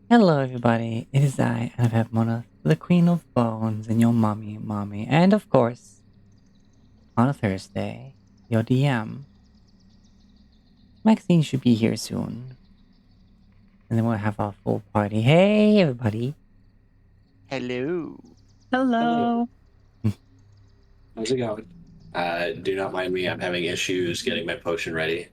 Hello, everybody. It is I, Mona, the Queen of Bones, and your mommy, and of course, on a Thursday, your DM. Maxine should be here soon, and then we'll have our full party. Hey, everybody! Hello. Hello. How's it going? Do not mind me. I'm having issues getting my potion ready.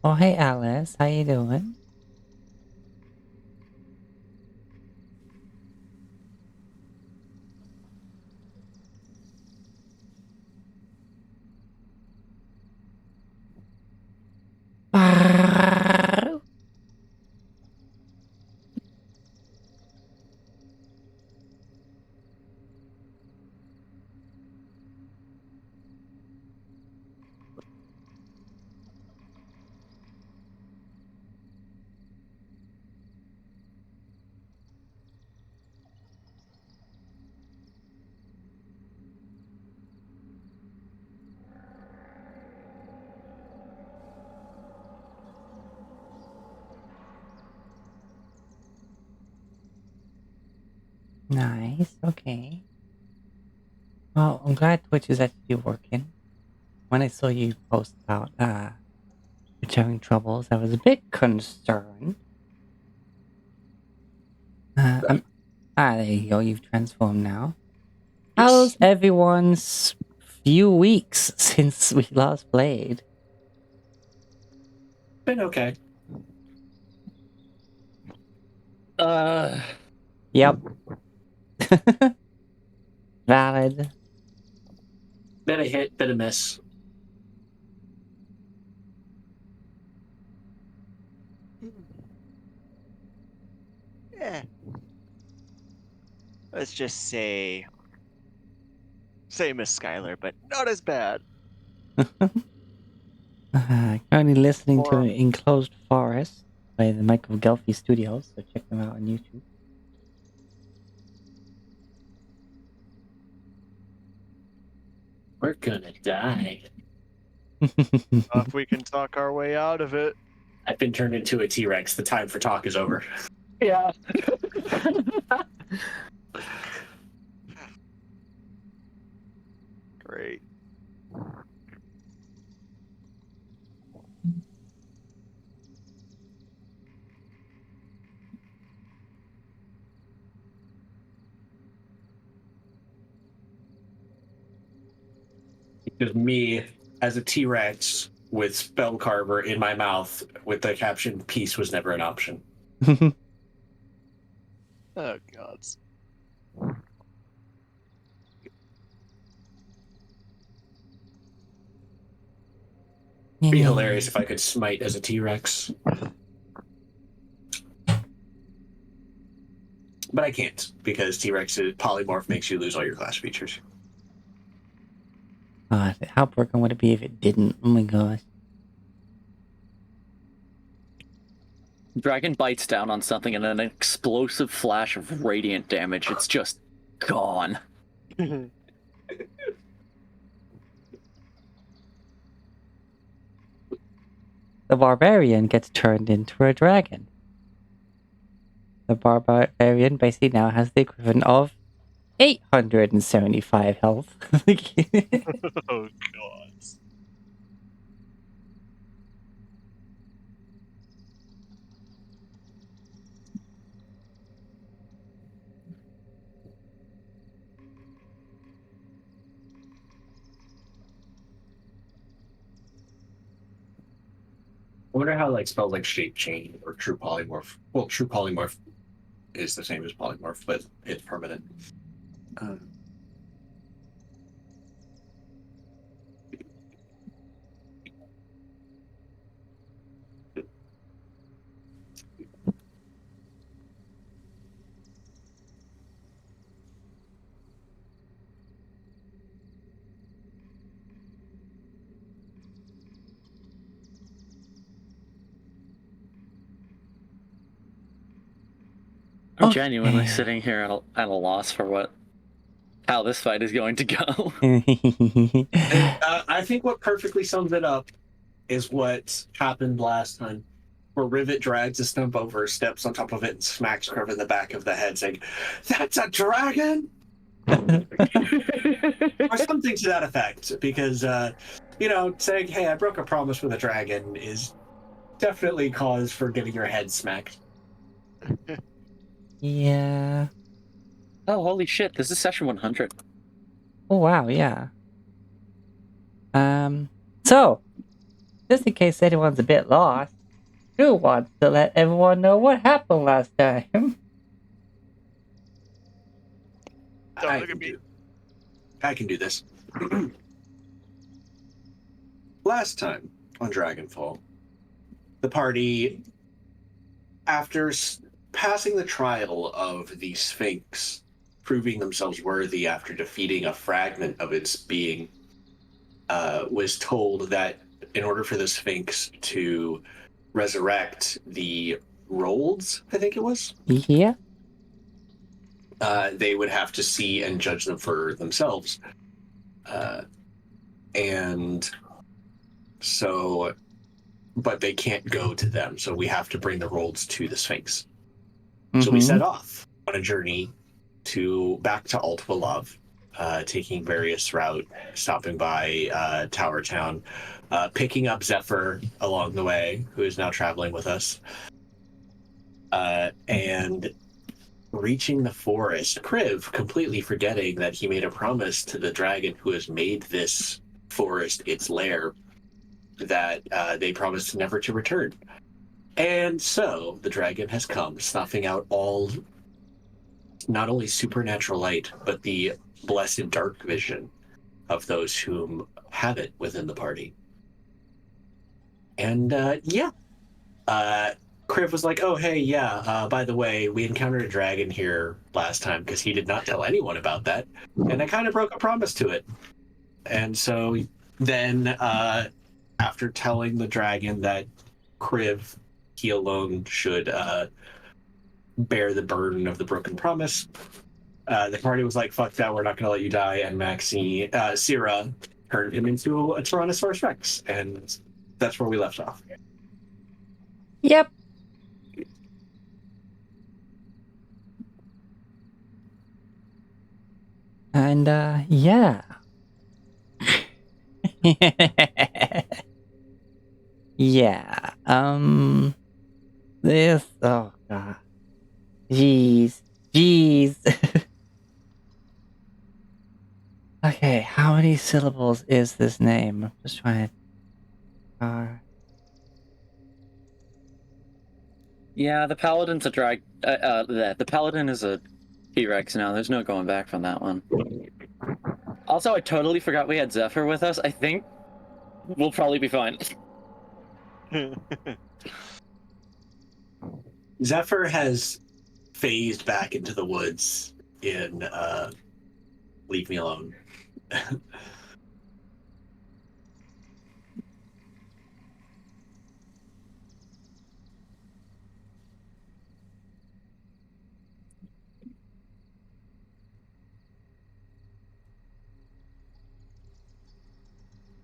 Oh, hey, Alice. How you doing? Nice. Okay. Well, I'm glad Twitch is actually working. When I saw you post about you're having troubles, I was a bit concerned. There you go. You've transformed now. How's everyone's few weeks since we last played? Been okay. Yep. Valid. Been a hit, been a miss. Yeah. Let's just say same as Skylar, but not as bad. Currently listening to Or- Enclosed Forest by the Michael Gelfi Studios, so check them out on YouTube. We're gonna die. If we can talk our way out of it. I've been turned into a T-Rex. The time for talk is over. Yeah. Great. Because me, as a T-Rex with Spellcarver in my mouth with the caption, peace was never an option. Oh gods. It'd be hilarious if I could smite as a T-Rex. But I can't, because T-Rex polymorph makes you lose all your class features. How broken would it be if it didn't? Oh my gosh. Dragon bites down on something and an explosive flash of radiant damage. It's just gone. The barbarian gets turned into a dragon. The barbarian basically now has the equivalent of 875 health. Oh gods. I wonder how spells like shape change or true polymorph. Well, true polymorph is the same as polymorph, but it's permanent. I'm genuinely sitting here at a loss for how this fight is going to go. I think what perfectly sums it up is what happened last time, where Rivet drags a stump over, steps on top of it, and smacks Kriv in the back of the head, saying, "That's a dragon!" Or something to that effect, because, saying, "Hey, I broke a promise with a dragon" is definitely cause for getting your head smacked. Yeah. Oh, holy shit, this is session 100. Oh, wow, yeah. So, just in case anyone's a bit lost, who wants to let everyone know what happened last time? Don't I look at can me. I can do this. Last time on Dragonfall, the party, after passing the trial of the Sphinx, proving themselves worthy after defeating a fragment of its being, was told that in order for the Sphinx to resurrect the Rolds, I think it was, Yeah. they would have to see and judge them for themselves. And so, but they can't go to them, so we have to bring the Rolds to the Sphinx. So we set off on a journey back to Alt-Walav, taking various routes, stopping by Tower Town, picking up Zephyr along the way, who is now traveling with us, and reaching the forest. Kriv completely forgetting that he made a promise to the dragon who has made this forest its lair, that they promised never to return. And so the dragon has come, snuffing out all, not only supernatural light, but the blessed dark vision of those whom have it within the party. And Kriv was like, "Oh, hey, yeah, by the way, we encountered a dragon here last time," because he did not tell anyone about that. And I kind of broke a promise to it. And so then, after telling the dragon that Kriv, he alone should bear the burden of the broken promise, the party was like, "Fuck that, we're not going to let you die." And Syrah turned him into a Tyrannosaurus Rex. And that's where we left off. Yep. And, yeah. Yeah. Oh, God. Jeez. Okay, how many syllables is this name? I'm just trying to... Yeah, the paladin's a the paladin is a T-Rex now. There's no going back from that one. Also, I totally forgot we had Zephyr with us. I think we'll probably be fine. Zephyr has phased back into the woods in Leave Me Alone.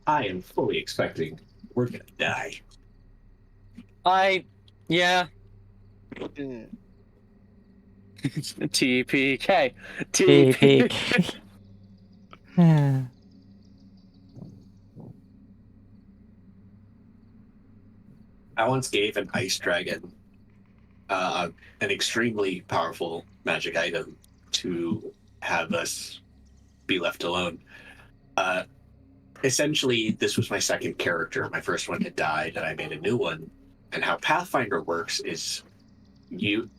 I am fully expecting we're gonna die. Yeah. TPK. TPK. I once gave an ice dragon an extremely powerful magic item to have us be left alone. Essentially, this was my second character. My first one had died, and I made a new one. And how Pathfinder works is you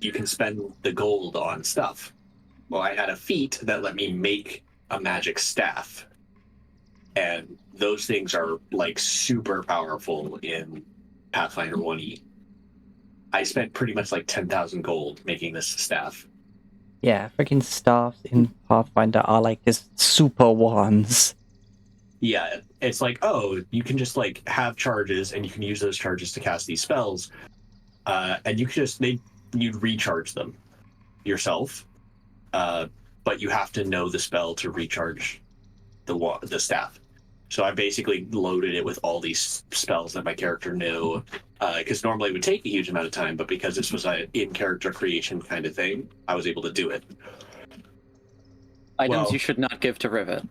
can spend the gold on stuff. Well, I had a feat that let me make a magic staff, and those things are like super powerful in Pathfinder 1e. I spent pretty much like 10,000 gold making this staff. Yeah, freaking staffs in Pathfinder are like just super wands. Yeah, it's like, oh, you can just like have charges, and you can use those charges to cast these spells, and you could you'd recharge them yourself, but you have to know the spell to recharge the staff. So I basically loaded it with all these spells that my character knew, because normally it would take a huge amount of time, but because this was an in-character creation kind of thing, I was able to do it. Items Well, you should not give to Rivet.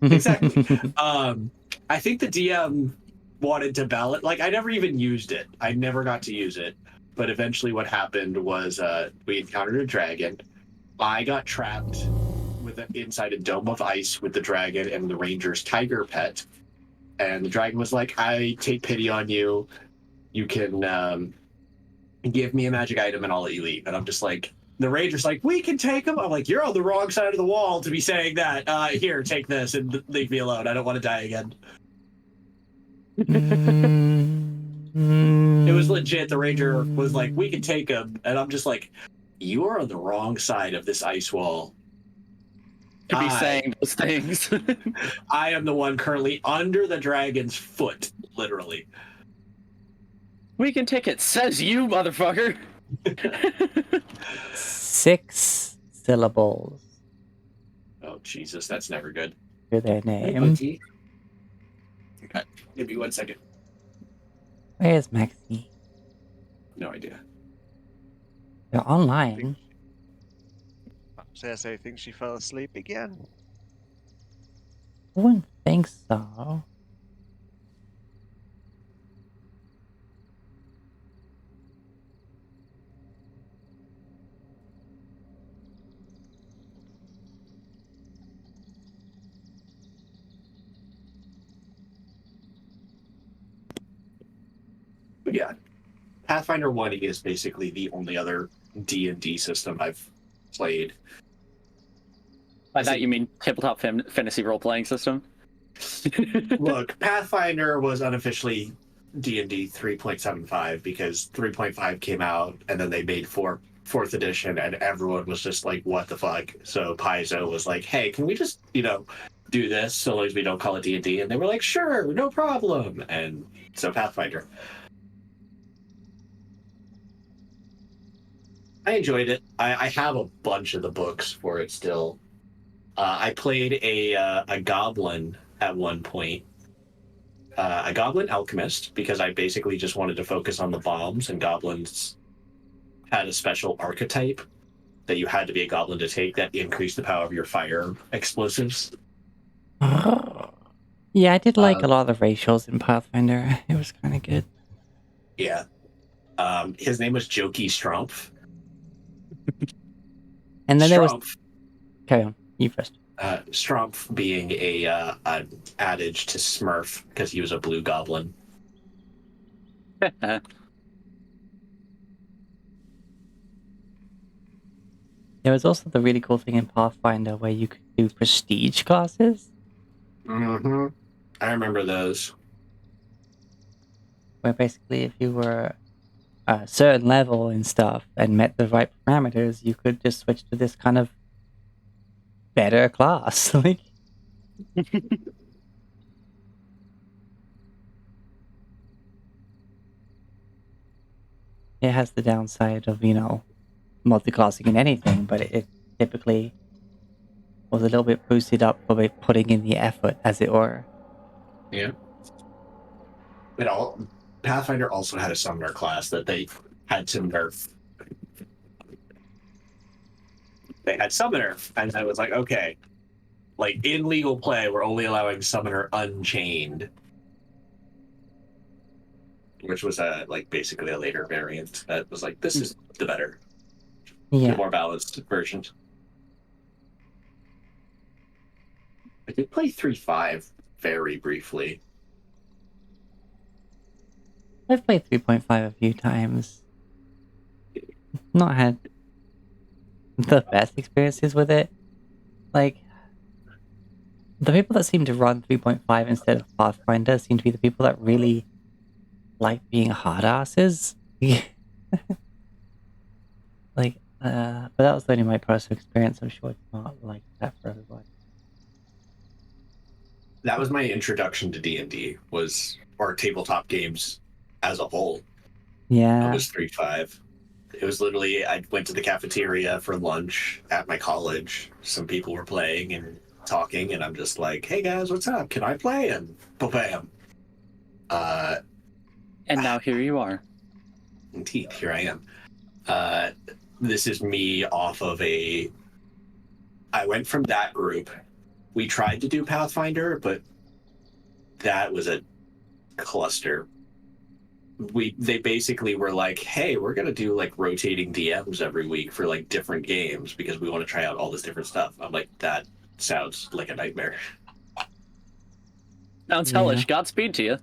exactly. I think the DM wanted to ballot. Like, I never even used it. I never got to use it. But eventually, what happened was we encountered a dragon. I got trapped inside a dome of ice with the dragon and the ranger's tiger pet. And the dragon was like, "I take pity on you. You can give me a magic item, and I'll let you leave." And I'm just like, the ranger's like, "We can take him." I'm like, "You're on the wrong side of the wall to be saying that. Here, take this and leave me alone. I don't want to die again." It was legit. The ranger was like, "We can take him," and I'm just like, "You are on the wrong side of this ice wall." To be saying those things. I am the one currently under the dragon's foot, literally. We can take it, says you, motherfucker. 6 syllables Oh, Jesus, that's never good. to their name. Okay. Give me 1 second. Where's Maxie? No idea. They're online. Says I think she fell asleep again. I wouldn't think so. But yeah, Pathfinder 1 is basically the only other D&D system I've played. By that you mean tabletop fantasy role-playing system? Look, Pathfinder was unofficially D&D 3.75 because 3.5 came out and then they made fourth edition and everyone was just like, what the fuck? So Paizo was like, hey, can we just, do this so long as we don't call it D&D? And they were like, sure, no problem. And so Pathfinder. I enjoyed it. I have a bunch of the books for it still. I played a goblin at one point, a goblin alchemist, because I basically just wanted to focus on the bombs, and goblins had a special archetype that you had to be a goblin to take that increased the power of your fire explosives. Yeah, I did like a lot of the racials in Pathfinder. It was kind of good. Yeah. His name was Jokey Strumpf. And then there was... Strumpf, Carry on. You first. Strumpf being an adage to Smurf because he was a blue goblin. There was also the really cool thing in Pathfinder where you could do prestige classes. Mm-hmm. I remember those. Where basically if you were a certain level and stuff and met the right parameters, you could just switch to this kind of better class. Like, it has the downside of, multi-classing in anything, but it typically was a little bit boosted up for putting in the effort, as it were. Yeah. Pathfinder also had a summoner class that they had to nerf. They had summoner, and I was like, okay, like in legal play, we're only allowing summoner unchained, which was basically a later variant that was like, this is the better, the more balanced version. I did play 3.5 very briefly. I've played 3.5 a few times. Not had the best experiences with it. Like, the people that seem to run 3.5 instead of Pathfinder seem to be the people that really like being hard asses. But that was only my personal experience. I'm sure it's not like that for everybody. That was my introduction to D&D, or tabletop games as a whole. Yeah. It was 3.5. It was literally, I went to the cafeteria for lunch at my college. Some people were playing, and talking, and I'm just like, "Hey guys, what's up? Can I play?" And bam. And now here you are. Indeed, here I am. This is me off of I went from that group. We tried to do Pathfinder, but that was a cluster. They basically were like, "Hey, we're gonna do like rotating DMs every week for like different games because we want to try out all this different stuff." I'm like, that sounds like a nightmare. Sounds Yeah. hellish. Godspeed to you.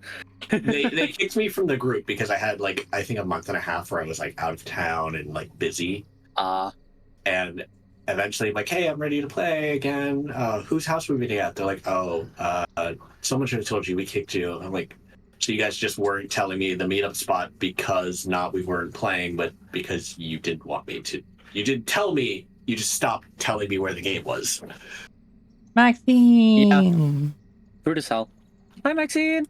They kicked me from the group because I had like I think a month and a half where I was like out of town and like busy. And eventually I'm like, "Hey, I'm ready to play again. Whose house are we meeting at?" They're like, "Oh, someone should have told you we kicked you." I'm like, "So you guys just weren't telling me the meetup spot because not we weren't playing, but because you didn't want me to. You didn't tell me. You just stopped telling me where the game was." Maxine! Rude as hell. Hi, Maxine.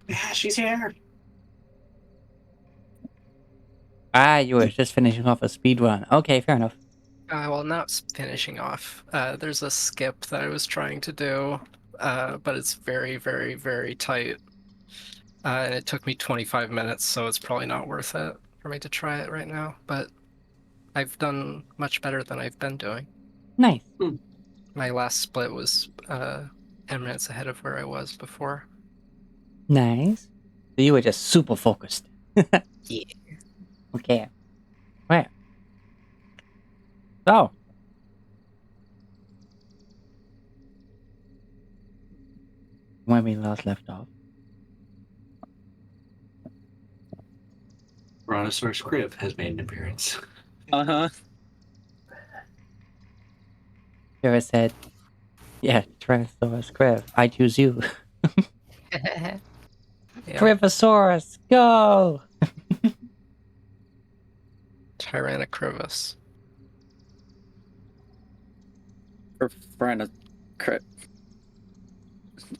Yeah, she's here. Ah, you were just finishing off a speed run. Okay, fair enough. Well, not finishing off. There's a skip that I was trying to do, but it's very, very, very tight. And it took me 25 minutes, so it's probably not worth it for me to try it right now. But I've done much better than I've been doing. Nice. My last split was 10 minutes ahead of where I was before. Nice. So you were just super focused. Yeah. Okay. Right. So. When we last left off. Brontosaurus Crib has made an appearance. Uh-huh. Sarah said, yeah, Tyrannosaurus Kriv, I choose you. Yeah. Krivosaurus, go! Tyrannocrivus. Or Brandon. Crit.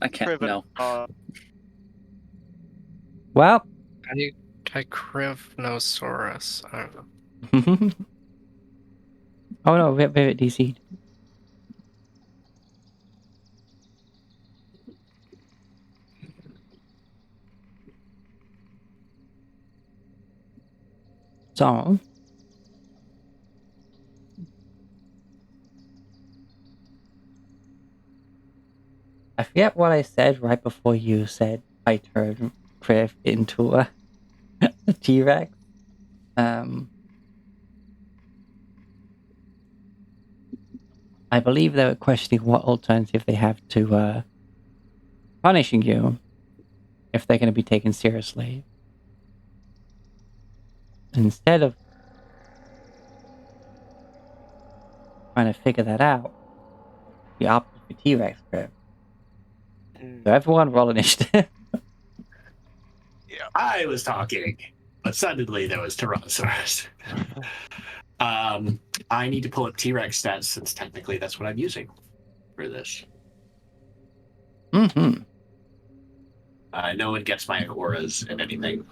I can't. No. Well. Tycrivnosaurus. I don't know. Oh no, Vivid DC'd. So. I forget what I said right before you said I turned Kriv into a T-Rex. I believe they were questioning what alternative they have to punishing you if they're going to be taken seriously. Instead of trying to figure that out, we opted for T-Rex Kriv. So everyone roll initiative. Yeah. I was talking, but suddenly there was Tyrannosaurus. I need to pull up T-Rex stats since technically that's what I'm using for this. Mm-hmm. No one gets my auras and anything.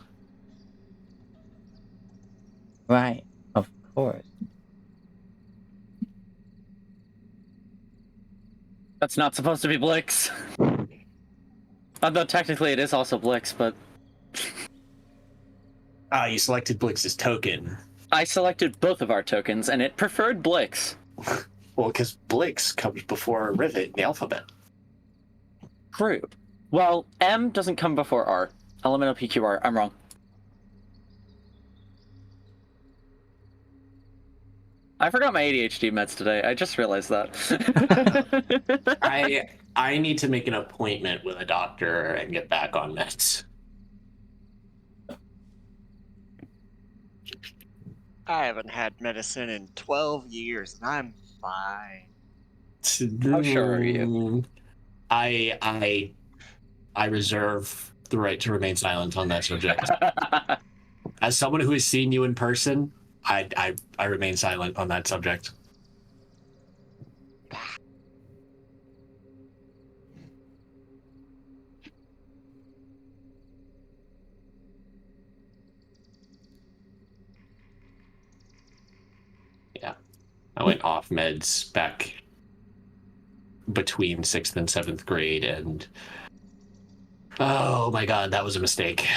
Right, of course. That's not supposed to be Blix. Although technically it is also Blix, but... You selected Blix's token. I selected both of our tokens, and it preferred Blix. Well, because Blix comes before Rivet in the alphabet. True. Well, M doesn't come before R. Elemental PQR. I'm wrong. I forgot my ADHD meds today. I just realized that. I need to make an appointment with a doctor and get back on meds. I haven't had medicine in 12 years, and I'm fine. How sure are you? I reserve the right to remain silent on that subject. As someone who has seen you in person, I remain silent on that subject. Yeah, I went off meds back between 6th and 7th grade, and oh my god, that was a mistake.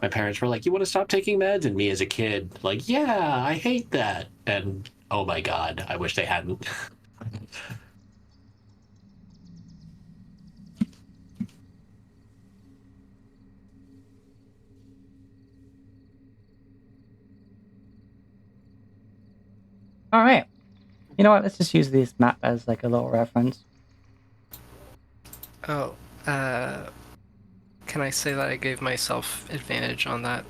My parents were like, "You want to stop taking meds?" And me as a kid, like, "Yeah, I hate that." And oh my god, I wish they hadn't. All right. You know what? Let's just use this map as like a little reference. Oh, can I say that I gave myself advantage on that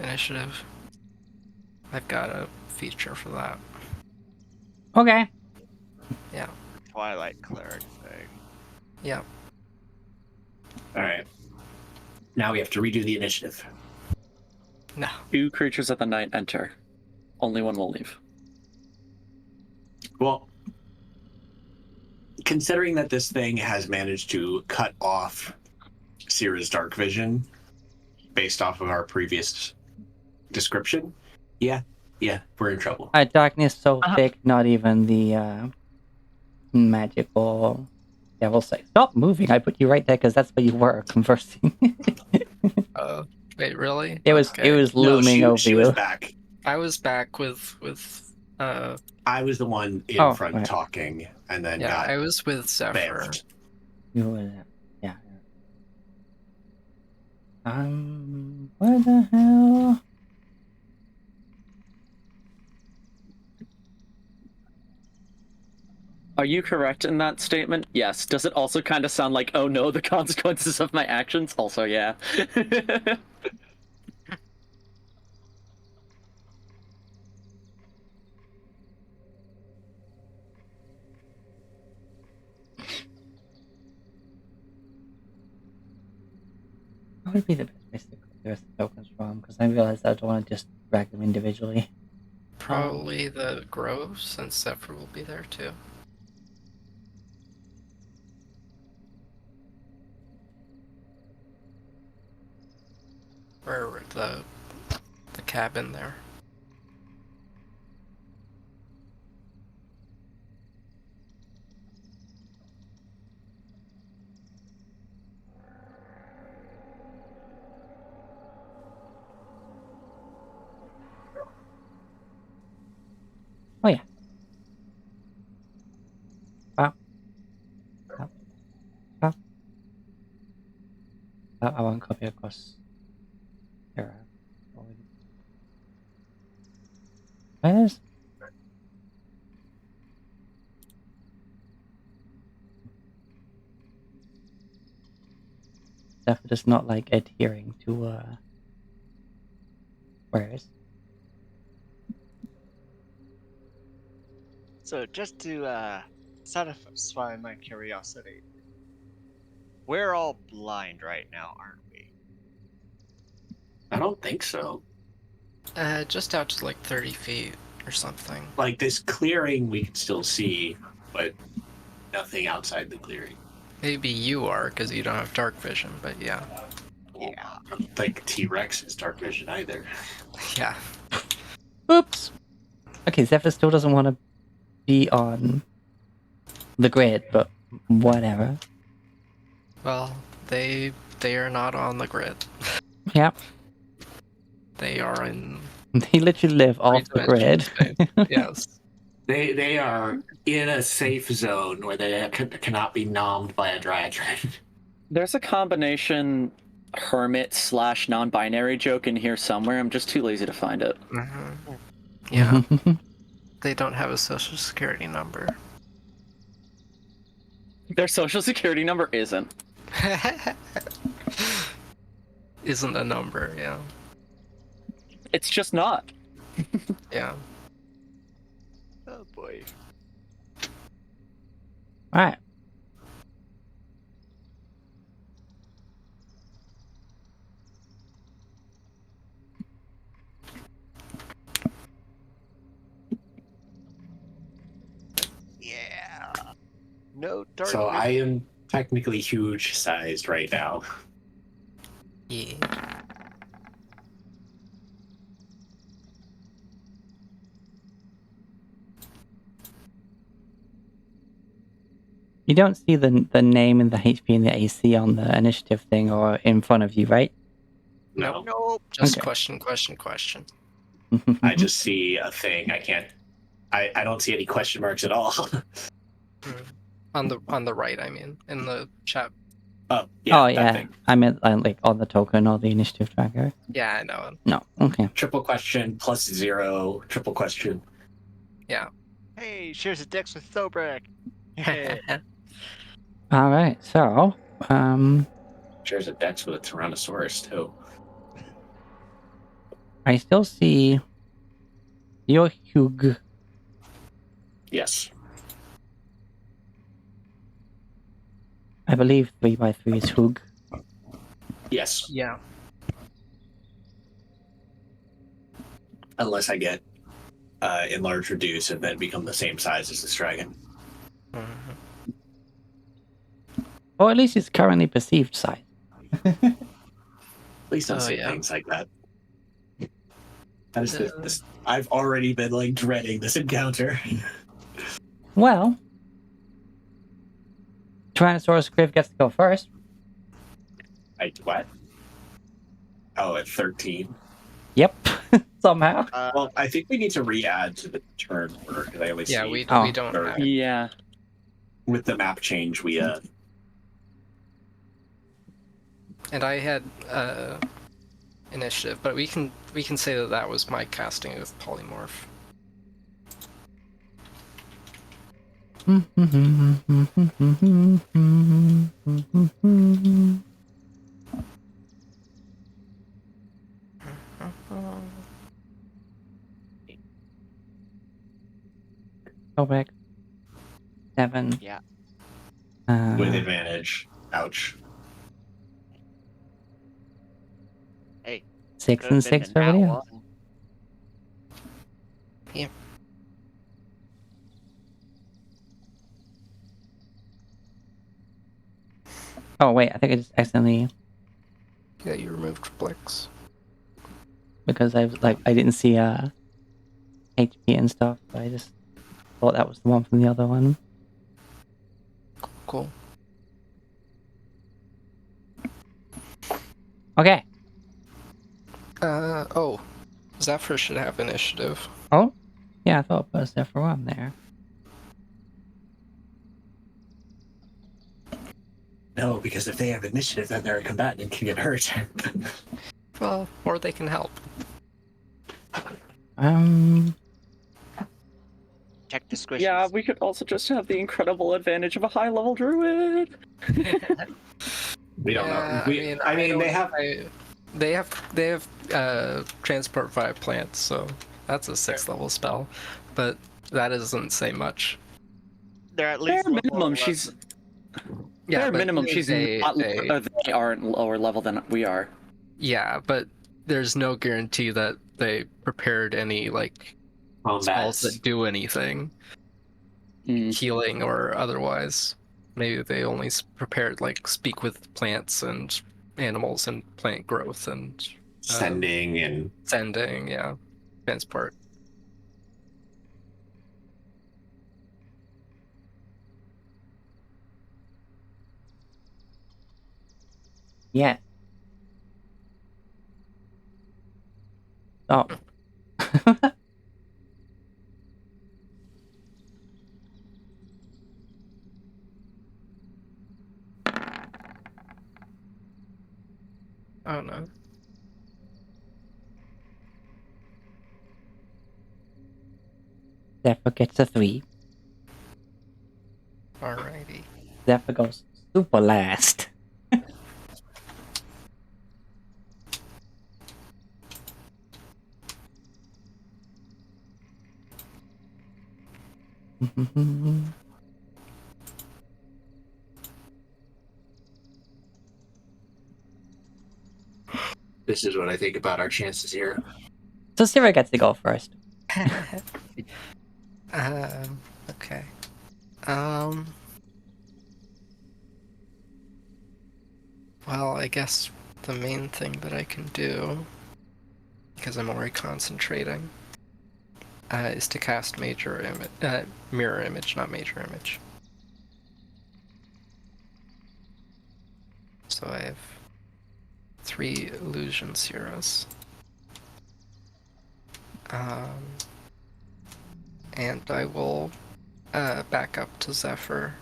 initiative? I've got a feature for that. Okay. Yeah. Twilight cleric thing. Yeah. All right. Now we have to redo the initiative. No. 2 creatures of the night enter. Only one will leave. Well, considering that this thing has managed to cut off Sierra's dark vision based off of our previous description, yeah, we're in trouble. Darkness so thick, not even the magical devil say, "Stop moving! I put you right there because that's where you were conversing." Wait, really? It was Okay. looming over she you. was back. I was back with I was the one in Oh, front right. talking, and then yeah, got I was with Zephyr. bamfed. You were there. Yeah. Where the hell? Are you correct in that statement? Yes. Does it also kind of sound like, oh no, the consequences of my actions? Also, yeah. What would be the best place to collect the rest of the tokens from? Because I realized I don't want to just drag them individually. Probably the Grove, since Zephyr will be there too. Or the cabin there. Oh yeah. I won't copy across here. Where's Zephyr does not like adhering to where's So just to satisfy my curiosity, we're all blind right now, aren't we? I don't think so. Just out to like 30 feet or something. Like this clearing, we can still see, but nothing outside the clearing. Maybe you are, because you don't have dark vision, but yeah. Yeah. I don't think T-Rex is dark vision either. Yeah. Oops. Okay, Zephyr still doesn't want to be on the grid, but whatever. Well, they are not on the grid. Yeah. They are in They literally live off the grid. three-dimensional space. Yes. They are in a safe zone where they cannot be nommed by a dragon. There's a combination hermit / non-binary joke in here somewhere. I'm just too lazy to find it. Yeah. They don't have a social security number. Their social security number isn't. Isn't a number, yeah. It's just not. Yeah. Oh boy. Alright. Yeah. No dark. So vision. I am technically huge sized right now. Yeah. You don't see the name and the HP and the AC on the initiative thing or in front of you, right? No, Nope. Just Okay. question. I just see a thing. I can't. I don't see any question marks at all. On the right, I mean, in the chat. Oh yeah, oh that yeah, thing. I meant like on the token or the initiative tracker. Yeah, I know. No, okay. Triple question plus 0. Triple question. Hey, shares a dex with Thobrek. Hey. All right, so Shares a dex with a Tyrannosaurus too. I still see your Hugh. Yes. I believe 3x3 is Hugh. Yes. Yeah. Unless I get enlarge, reduce, and then become the same size as this dragon. Or at least it's currently perceived size. Please don't Oh, say yeah. things like that. That is this. I've already been like dreading this encounter. Well, Tyrannosaurus Griff gets to go first. What? Oh, at 13. Yep, somehow. Well, I think we need to re-add to the turn order because I only Yeah, see we Oh. don't third. have it. Yeah. With the map change. We And I had initiative, but we can say that was my casting of polymorph. Go back. 7. Yeah. with advantage. Ouch. Hey. 6 Could've and been 6 the for nat everybody one. else. Oh wait, I think I just accidentally, Yeah, you removed Blix. because I didn't see HP and stuff. So I just thought that was the one from the other one. Cool. Okay. Oh, Zephyr should have initiative. Oh, yeah, I thought it was there for one there. No, because if they have initiative, then they're a combatant and can get hurt. Well, or they can help. Check the squishies. Yeah, we could also just have the incredible advantage of a high-level druid. We don't know. I mean, they have transport via plants, so that's a 6th level spell, but that doesn't say much. They're at Bare least level minimum, 11. she's Yeah, bare but minimum, she's they aren't lower level than we are. yeah, but there's no guarantee that they prepared any like spells that do anything, healing or otherwise. Maybe they only prepared like speak with plants and animals and plant growth and Sending and sending, yeah, transport. Yeah. Oh. Oh no. Zephyr gets a 3. Alrighty. Zephyr goes super last. this is what I think about our chances here. So Sierra gets to go first. Okay. Well, I guess the main thing that I can do, because I'm already concentrating, is to cast mirror image, not major image. So I have 3 illusion zeros. And I will back up to Zephyr.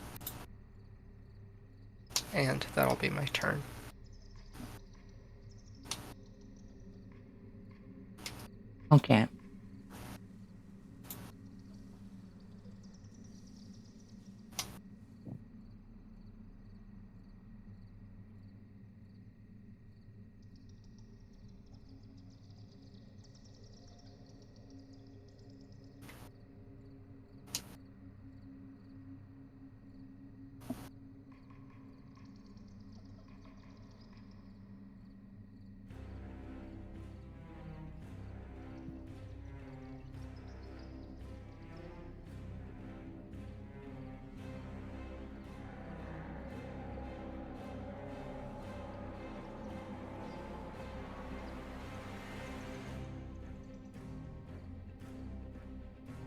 And that'll be my turn. Okay.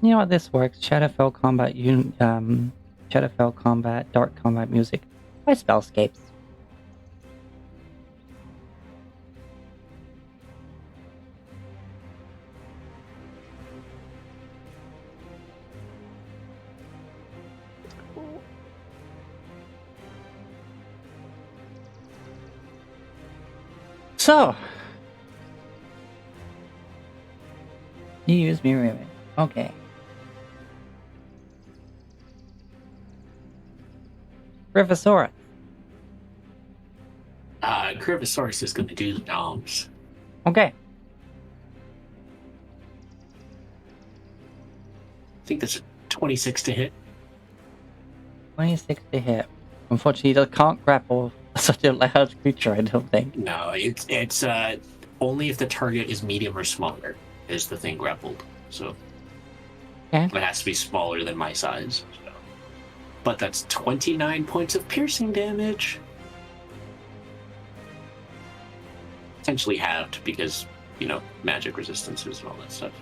You know what, this works. Shadowfell combat, Shadowfell combat, dark combat music by Spellscapes. So, you use me ribbon. Okay. Rivosaurus. Crivosaurus is going to do the noms. Okay. I think that's a 26 to hit. 26 to hit. Unfortunately, they can't grapple such a large creature, I don't think. No, it's only if the target is medium or smaller is the thing grappled. So Okay. it has to be smaller than my size. So. But that's 29 points of piercing damage. Potentially halved because, magic resistances and all that stuff.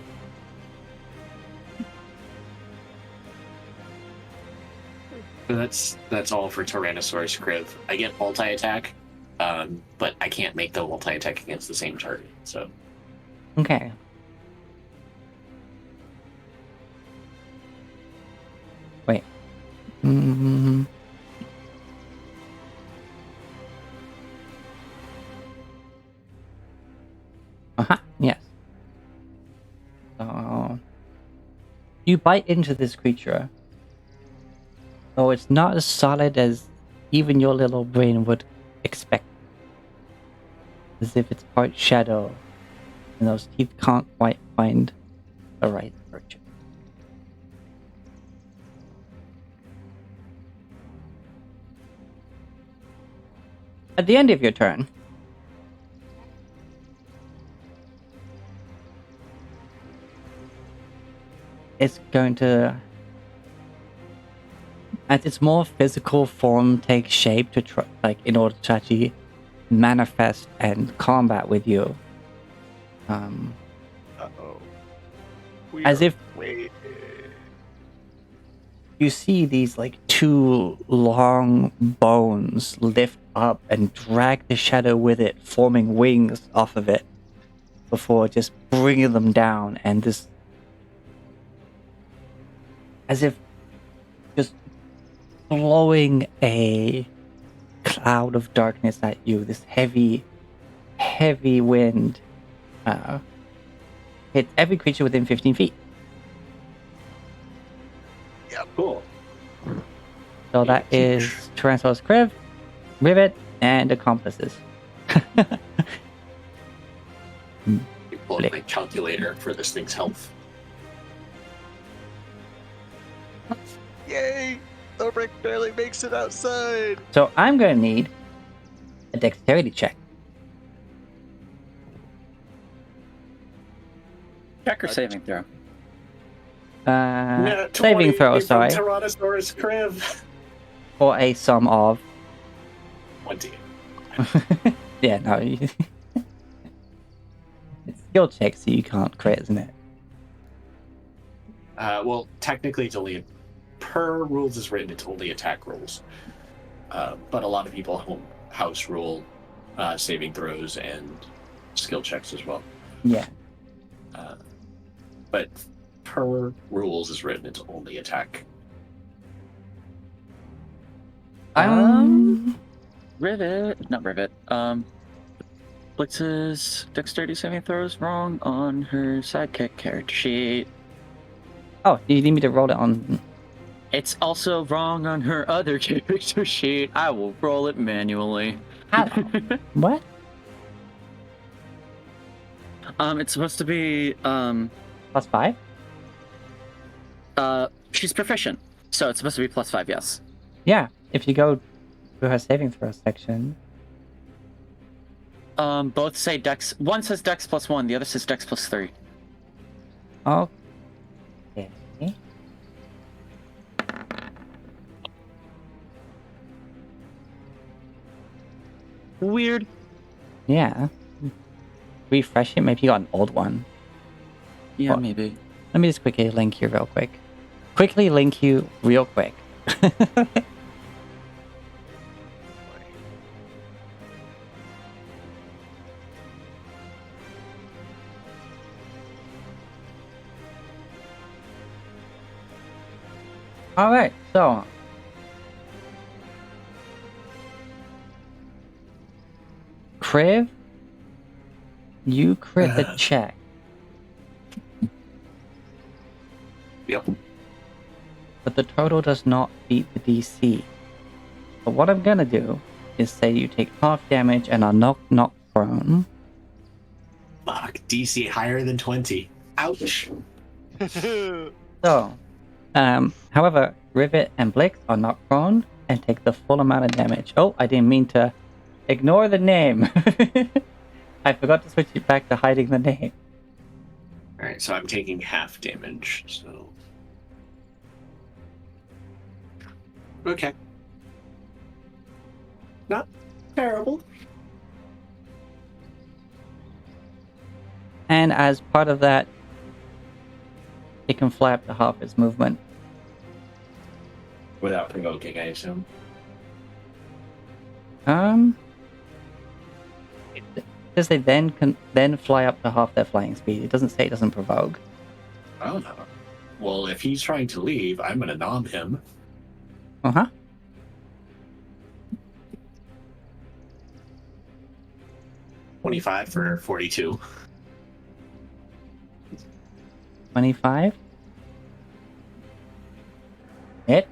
But that's all for Tyrannosaurus Kriv. I get multi-attack, but I can't make the multi-attack against the same target. So Okay. Wait. Yes. So you bite into this creature. Though it's not as solid as even your little brain would expect. As if it's part shadow, and those teeth can't quite find the right purchase. At the end of your turn, it's going to, as its more physical form takes shape to try, in order to actually manifest and combat with you. Uh-oh. As if Wait. you see these 2 long bones lift up and drag the shadow with it, forming wings off of it before just bringing them down, and this, as if just blowing a cloud of darkness at you, this heavy wind hits every creature within 15 feet. cool. So that is Tyrannosaurus Kriv, Rivet, and Accomplices. You pull up my calculator for this thing's health. Yay! Ulrich barely makes it outside. So I'm going to need a dexterity check. Check or saving throw? Saving throw, sorry. Tyrannosaurus Kriv. For a sum of... 20. Yeah, no. It's skill check, so you can't crit, isn't it? Well, technically it's only, per rules as written, it's only attack rolls. But a lot of people house rule saving throws and skill checks as well. Yeah. But per rules is written, it's only attack. Rivet, not Rivet. Blix's dexterity saving throws wrong on her sidekick character sheet. Oh, do you need me to roll it on? It's also wrong on her other character sheet. I will roll it manually. How? What? It's supposed to be +5? she's proficient, so it's supposed to be +5. Yes. Yeah. If you go to her saving throw section. Both say Dex. One says Dex +1. The other says Dex +3. Okay. Weird. Yeah. Refresh it. Maybe you got an old one. Yeah, Well, maybe. Let me just quickly link you real quick. Quickly link you real quick. Alright, so. Kriv, you crit the check. Yep. But the total does not beat the DC. But what I'm gonna do is say you take half damage and are knock prone. Fuck, DC higher than 20. Ouch. So, however, Rivet and Blix are not prone and take the full amount of damage. Oh, I didn't mean to ignore the name. I forgot to switch it back to hiding the name. Alright, so I'm taking half damage, so. Okay. Not terrible. And as part of that, it can fly up to half its movement. Without provoking, I assume. It says they then fly up to half their flying speed. It doesn't say it doesn't provoke. I don't know. Well, if he's trying to leave, I'm gonna nom him. Uh-huh. $25 for 42. 25. Hit.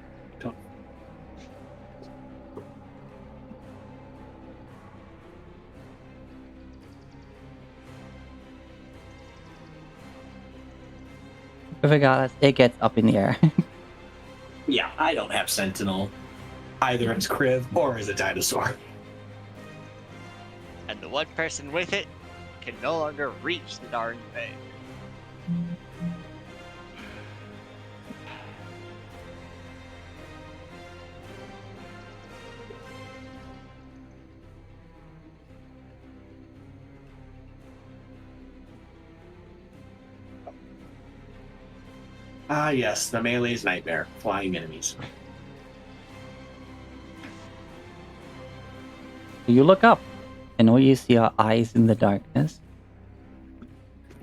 Regardless, it gets up in the air. Yeah, I don't have Sentinel. Either as Kriv or as a dinosaur. And the one person with it can no longer reach the darn thing. Ah, yes, the melee's nightmare. Flying enemies. You look up, and all you see are eyes in the darkness.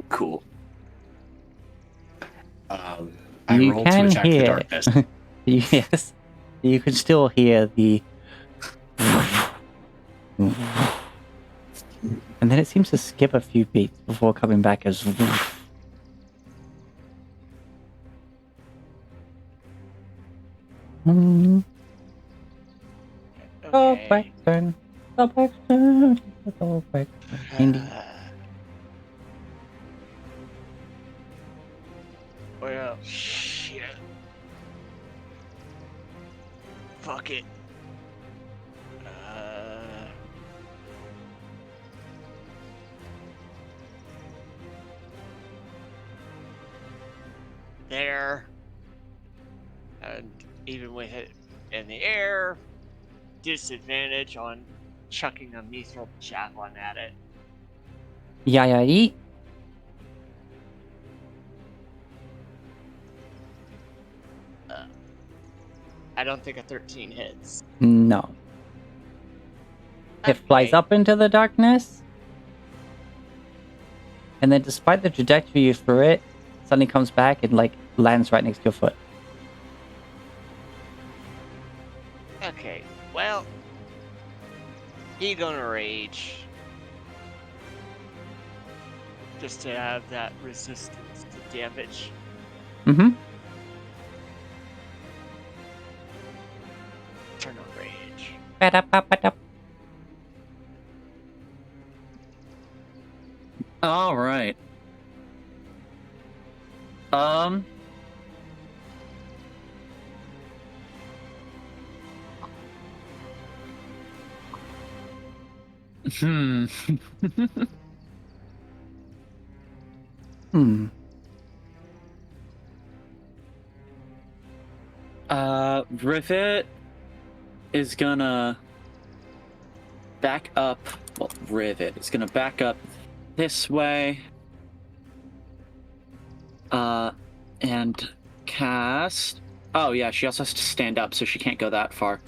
Cool. I You rolled to can attack the hear. darkness. Yes, you can still hear the. And then it seems to skip a few beats before coming back as. Go back turn. Go back turn. Go back turn. Well, shit. Fuck it. There. And even with it in the air, disadvantage on chucking a mithril javelin at it. Yeah, eat. I don't think a 13 hits. No. It flies Okay. up into the darkness, and then despite the trajectory you threw it, suddenly comes back and like lands right next to your foot. Okay. Well, he gonna rage. Just to have that resistance to damage. Mm-hmm. Turn on rage. Ba-da-ba-ba-da. All right. Hmm. Hmm. Rivet is gonna back up. Well, Rivet is gonna back up this way. And cast. Oh yeah, she also has to stand up, so she can't go that far.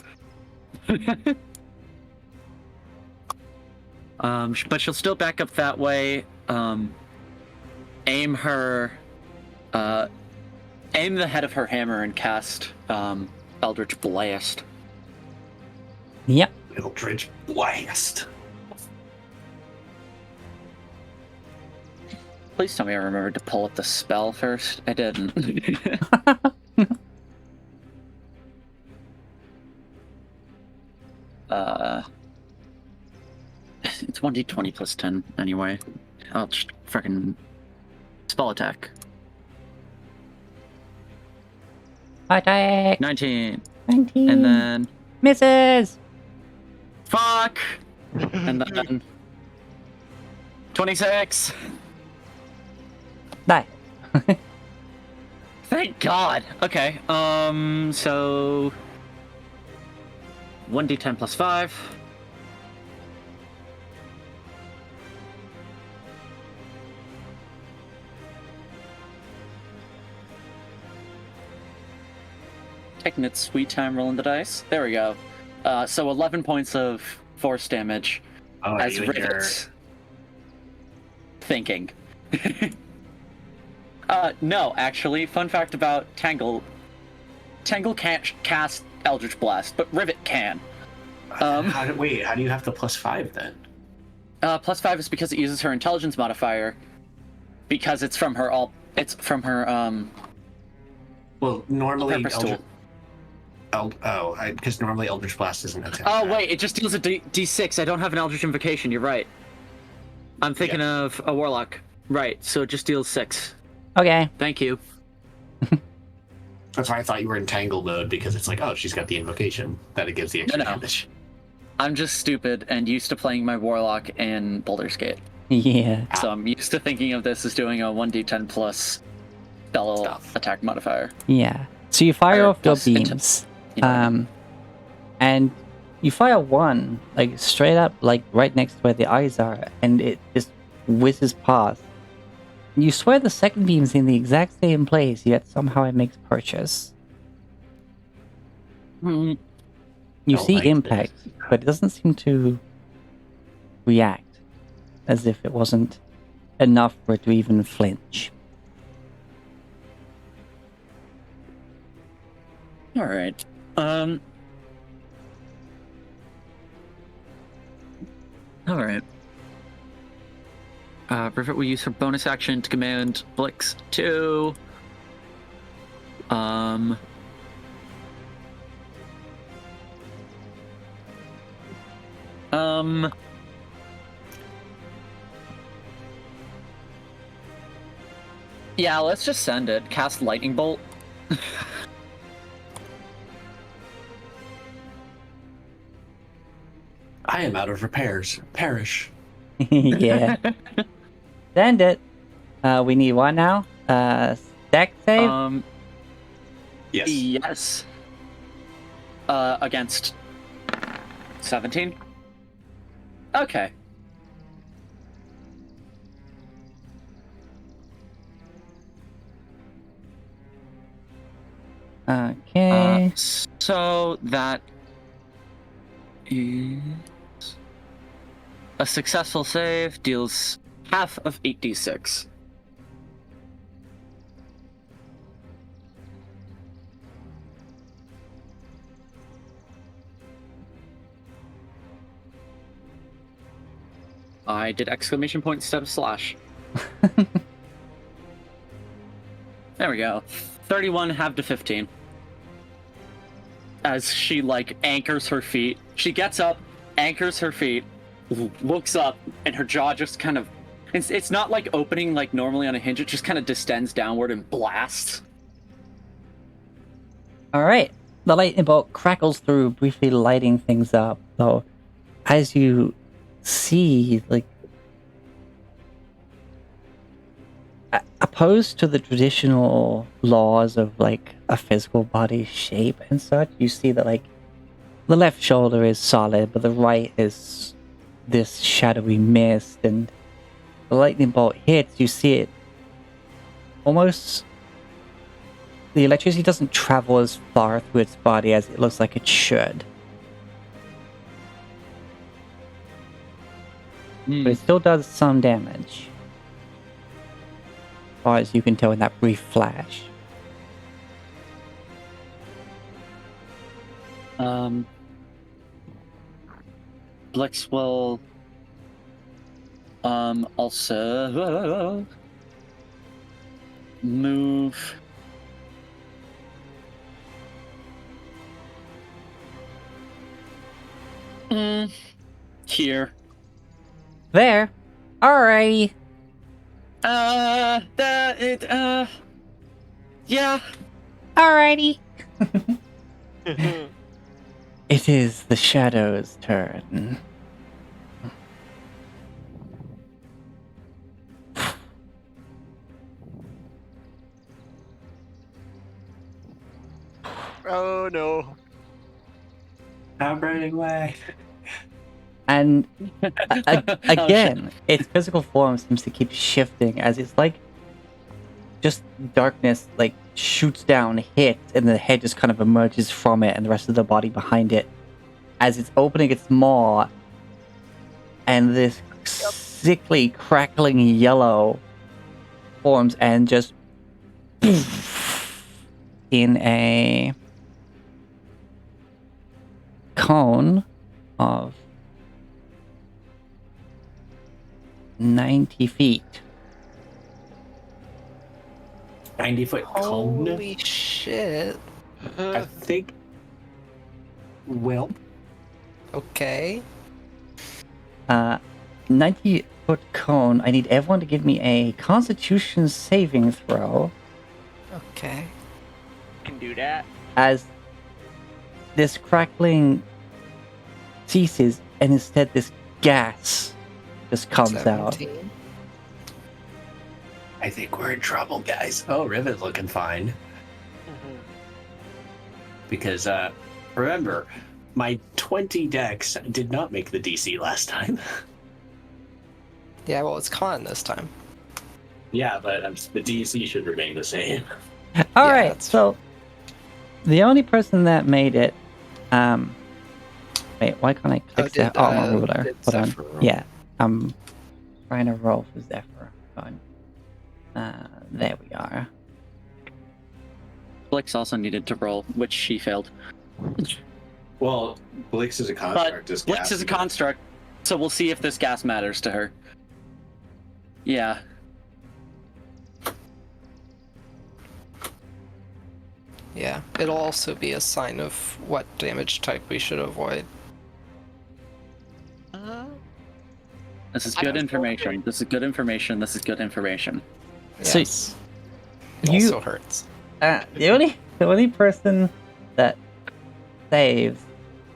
But she'll still back up that way. Aim the head of her hammer and cast Eldritch Blast. Yep. Eldritch Blast. Please tell me I remembered to pull up the spell first. I didn't. It's 1d20 plus 10 anyway. I'll just freaking spell attack. Attack. 19. 19. And then misses. fuck. And then 26. Die. Thank God. Okay. So 1d10 plus 5. Taking its sweet time rolling the dice. There we go. So 11 points of force damage Oh, as you and your... rivets. Thinking. No, actually, fun fact about Tangle. Tangle can't cast Eldritch Blast, but Rivet can. how do you have the +5 then? Plus 5 is because it uses her intelligence modifier. Because it's from her Well, normally purpose tool. because normally Eldritch Blast isn't attack. Oh wait, it just deals a D6. I don't have an Eldritch Invocation. You're right. I'm thinking of a Warlock. Right, so it just deals 6. Okay. Thank you. That's why I thought you were in Tangle mode, because it's like, oh, she's got the invocation that it gives the extra No. damage. I'm just stupid and used to playing my Warlock in Baldur's Gate. Yeah. So I'm used to thinking of this as doing a 1d10 plus spell Stuff. attack modifier. Yeah. So you fire Or off your plus into- beams. Yeah. And you fire one, like straight up, like right next to where the eyes are, and it just whizzes past. You swear the second beam's in the exact same place, yet somehow it makes purchase. Hmm. You Don't see like impact, but it doesn't seem to react, as if it wasn't enough for it to even flinch. All right. All right. Rivet will use her bonus action to command Blix 2. Yeah, let's just send it. Cast Lightning Bolt. I am out of repairs. Perish. Yeah. Send it. We need one now. Deck save? Yes. Yes. Against 17. Okay. Okay. So that is A successful save deals half of 8d6. I did exclamation point instead of slash. There we go. 31 half to 15. As she, like, anchors her feet. She gets up, anchors her feet, looks up, and her jaw just kind of... It's not, like, opening like normally on a hinge. It just kind of distends downward and blasts. All right. The lightning bolt crackles through, briefly lighting things up. Though, as you see, like, opposed to the traditional laws of like a physical body shape and such, you see that like the left shoulder is solid, but the right is this shadowy mist, and the lightning bolt hits. You see it almost. The electricity doesn't travel as far through its body as it looks like it should. But it still does some damage. As far as you can tell in that brief flash. Blix will also move here. There. Alrighty. Yeah. Alrighty. It is the Shadow's turn. Oh no. I'm running away. And again, its physical form seems to keep shifting as it's like just darkness like shoots down, hits, and the head just kind of emerges from it and the rest of the body behind it as it's opening its maw, and this sickly crackling yellow forms and just in a cone of 90 feet. 90-foot cone. Holy shit. I think. Well, Okay. 90-foot cone. I need everyone to give me a Constitution saving throw Okay. Can do that. as this crackling ceases and instead this gas just comes out. 17. I think we're in trouble, guys. Oh, Rivet's looking fine. Because, remember, my 20 dex did not make the DC last time. Yeah, well, it's con this time. Yeah, but the DC should remain the same. All Yeah, right, that's- so the only person that made it, wait, why can't I click did, Zephyr? Oh, my ruler. did Hold on. Zephyr roll? Yeah, I'm trying to roll for Zephyr. Fine. There we are. Blix also needed to roll, which she failed. Well, Blix is a But construct. Blix is a construct, so we'll see if this gas matters to her. Yeah. Yeah, it'll also be a sign of what damage type we should avoid. This is I good was information. wondering- This is good information. This is good information. So Yes. It you- also hurts. The only person that saves,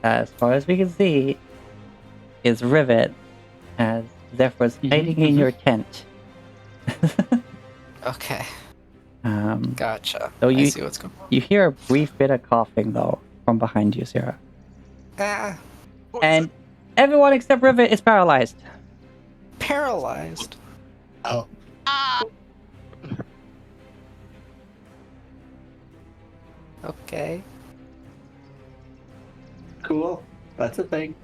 as far as we can see, is Rivet, as Zephyr's hiding in your tent. Okay, Um, gotcha. So I you- see what's going on. you hear a brief bit of coughing though from behind you, Sarah, Ah, and everyone except Rivet is paralyzed. paralyzed. Oh, Okay. cool. That's a thing.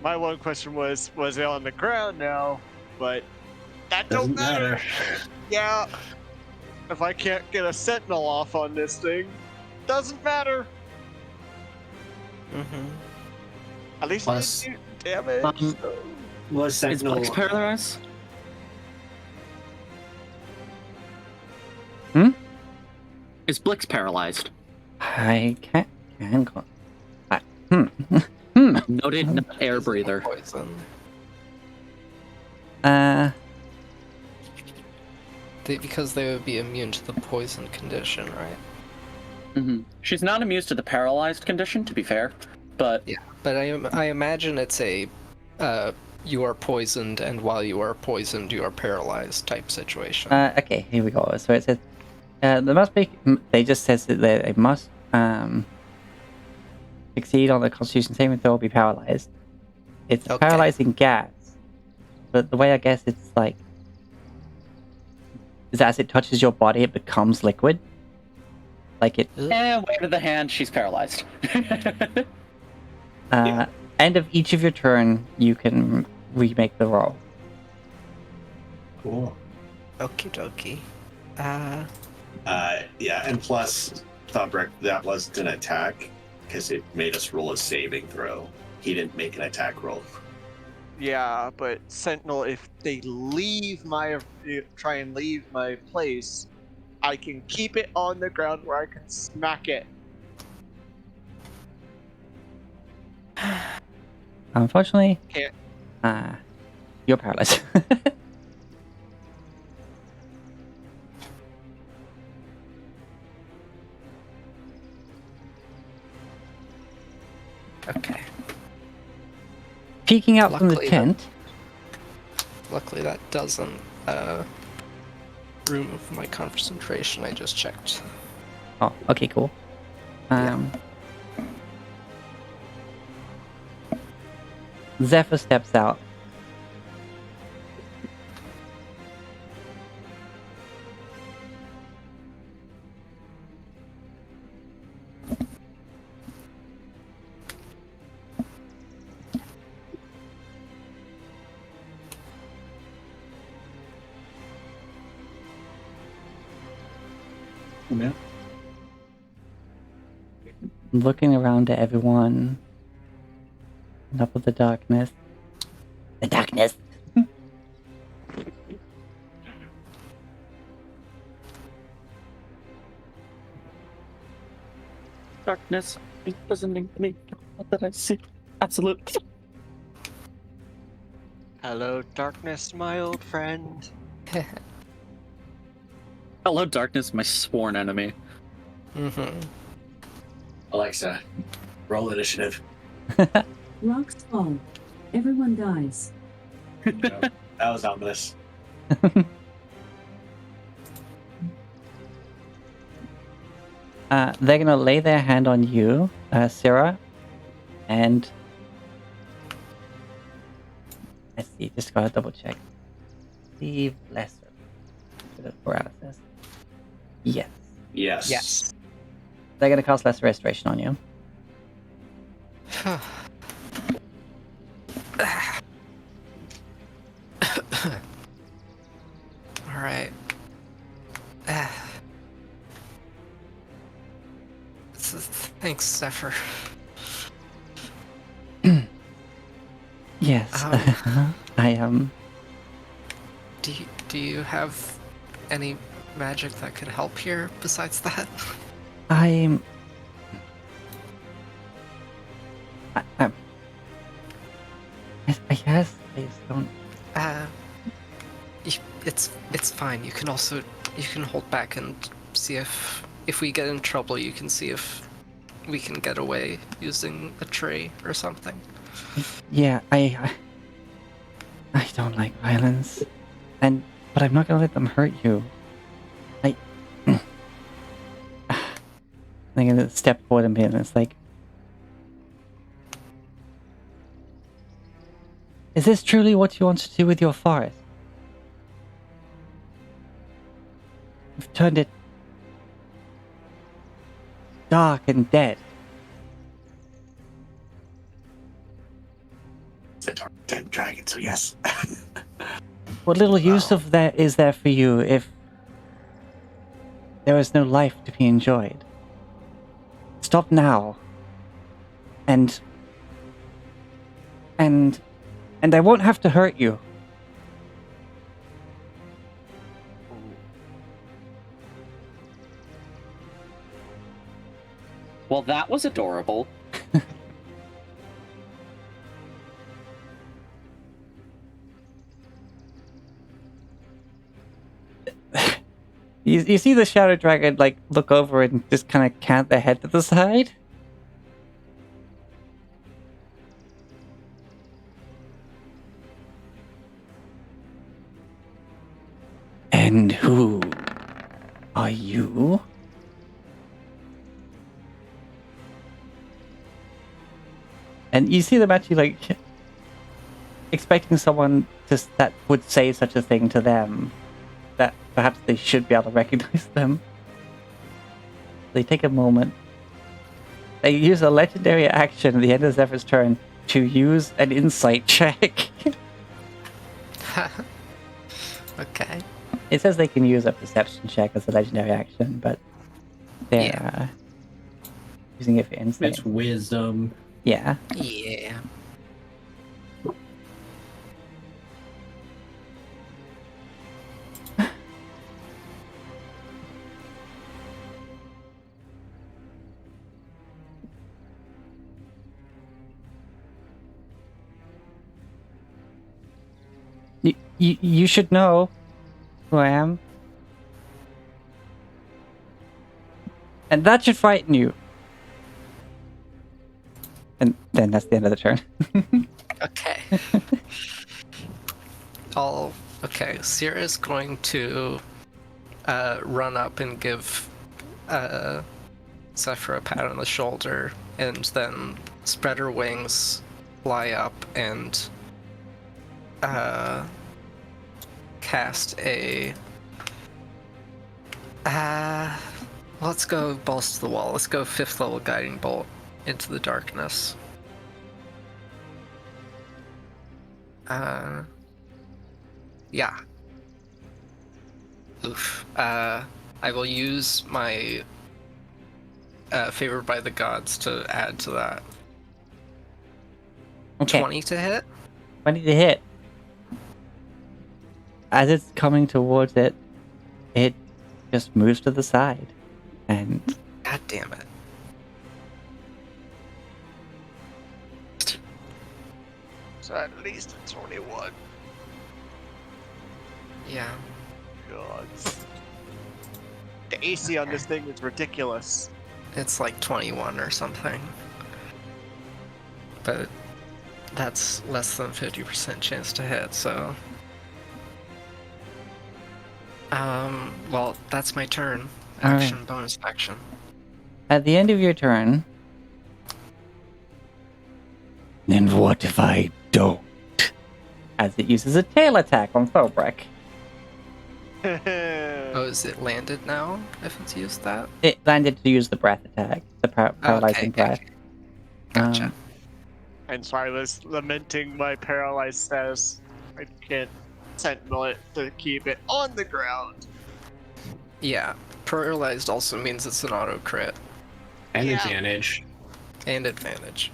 My one question was it on the ground now? But that Doesn't don't matter. matter. Yeah. If I can't get a sentinel off on this thing, doesn't matter. Mm-hmm. At least Plus, it didn't do damage. So. Was Is Sentinel Blix paralyzed? Hmm? Is Blix paralyzed? I can go. Hmm. Hmm. Noted not air breather. Poison. Because they would be immune to the poison condition, right? Mm-hmm. She's not immune to the paralyzed condition, to be fair, but Yeah, but I imagine it's a you are poisoned, and while you are poisoned, you are paralyzed type situation. Okay, here we go. So it says there must be. They just says that they must succeed on the Constitution saving throw or be paralyzed. It's Okay. paralyzing gas, but the way I guess it's like is as it touches your body, it becomes liquid. Like it. wave of the hand, she's paralyzed. Yeah. End of each of your turn, you can remake the roll. cool. Okie dokie. Yeah, and plus, Thobrick, that wasn't an attack because it made us roll a saving throw. He didn't make an attack roll. Yeah, but Sentinel, if they try and leave my place, I can keep it on the ground where I can smack it. Unfortunately, Can't. you're paralyzed. Okay. Peeking out from the Luckily, tent. Luckily, that doesn't remove my concentration. I just checked. Oh, okay, cool. Zephyr steps out. Yeah. Looking around at everyone. And up with the darkness. The darkness! Darkness is presenting me. What did I see? Absolute. Hello, darkness, my old friend. Hello, darkness, my sworn enemy. Mm-hmm. Alexa, roll initiative. Rocks fall. Everyone dies. No, that was ominous. They're gonna lay their hand on you, Sarah, and let's see, just gotta double check. Leave lesser for the paralysis. Yes. Yes. Yes. They're gonna cast lesser restoration on you. All right. Thanks, Zephyr. Yes. I Do you have any magic that could help here besides that? I'm I guess I just don't. It's fine. You can hold back and see if we get in trouble. You can see if we can get away using a tree or something. Yeah, I don't like violence, but I'm not gonna let them hurt you. I'm gonna step forward and be honest, like, is this truly what you want to do with your forest? You've turned it dark and dead. talk to dead dragon, so yes. What little use Wow. of that is there for you if there is no life to be enjoyed? Stop now. And I won't have to hurt you. Well, that was adorable. You see the shadow dragon like look over and just kind of cant their head to the side. And who are you? And you see them actually like expecting someone that would say such a thing to them, that perhaps they should be able to recognize them. They take a moment. They use a legendary action at the end of Zephyr's turn to use an insight check. Okay. It says they can use a perception check as a legendary action, but they're using it for insight. It's wisdom. Yeah. Yeah. You should know who I am. And that should frighten you. And then that's the end of the turn. Okay. Okay, Sierra's going to run up and give Zephyr a pat on the shoulder, and then spread her wings, fly up, and cast a... let's go balls to the wall. Let's go 5th level guiding bolt into the darkness. Yeah. Oof. I will use my favored by the gods to add to that. Okay. 20 to hit? 20 to hit. As it's coming towards it, it just moves to the side. And God damn it. So at least a 21. Yeah. God. The AC on this thing is ridiculous. It's like 21 or something. But that's less than 50% chance to hit, so... well, that's my turn. Action, Alright. bonus action. at the end of your turn... And what if I don't? As it uses a tail attack on Phobrak. Oh, is it landed now, if it's used that? It landed to use the breath attack. The paralyzing breath. Gotcha. And so I was lamenting my paralyzed status. I can't sentinel it to keep it on the ground. Yeah, paralyzed also means it's an auto crit And Yeah. advantage. and advantage.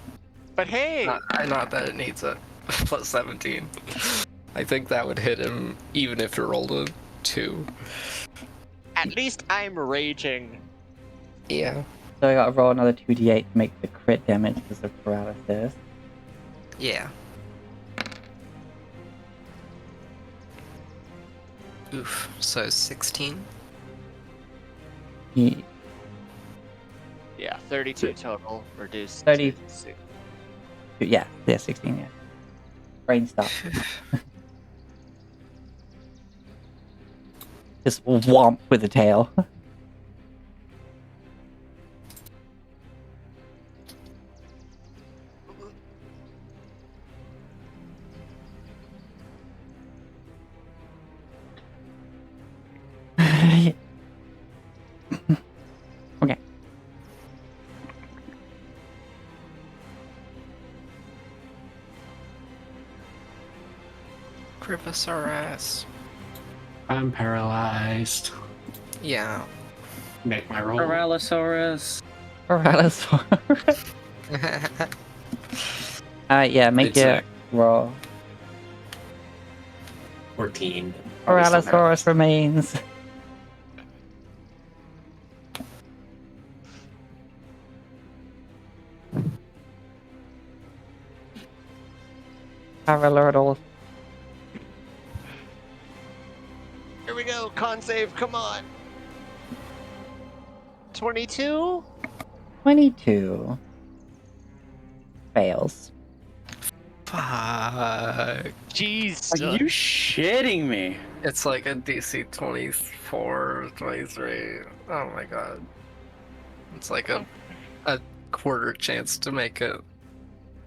But hey, Not that it needs it. Plus 17. I think that would hit him even if it rolled a 2. at least I'm raging. Yeah. So I gotta roll another 2d8 to make the crit damage because of paralysis. Yeah. Oof. So 16? Ye- Yeah, 32 total, reduced 30. to 6. Yeah, 16, yeah. Brain stop. Just whomp with the tail. Okay. Grip us our ass. I'm paralyzed. Yeah. Make my roll. Paralysaurus. Paralysaurus. Yeah, make Good your sick. roll. 14. Paralysaurus remains. Paralordle. Here we go. Con save. Come on. 22. 22. Fails. Fuck. Jeez. Are you shitting me? It's like a DC 24, 23. Oh my god. It's like a quarter chance to make it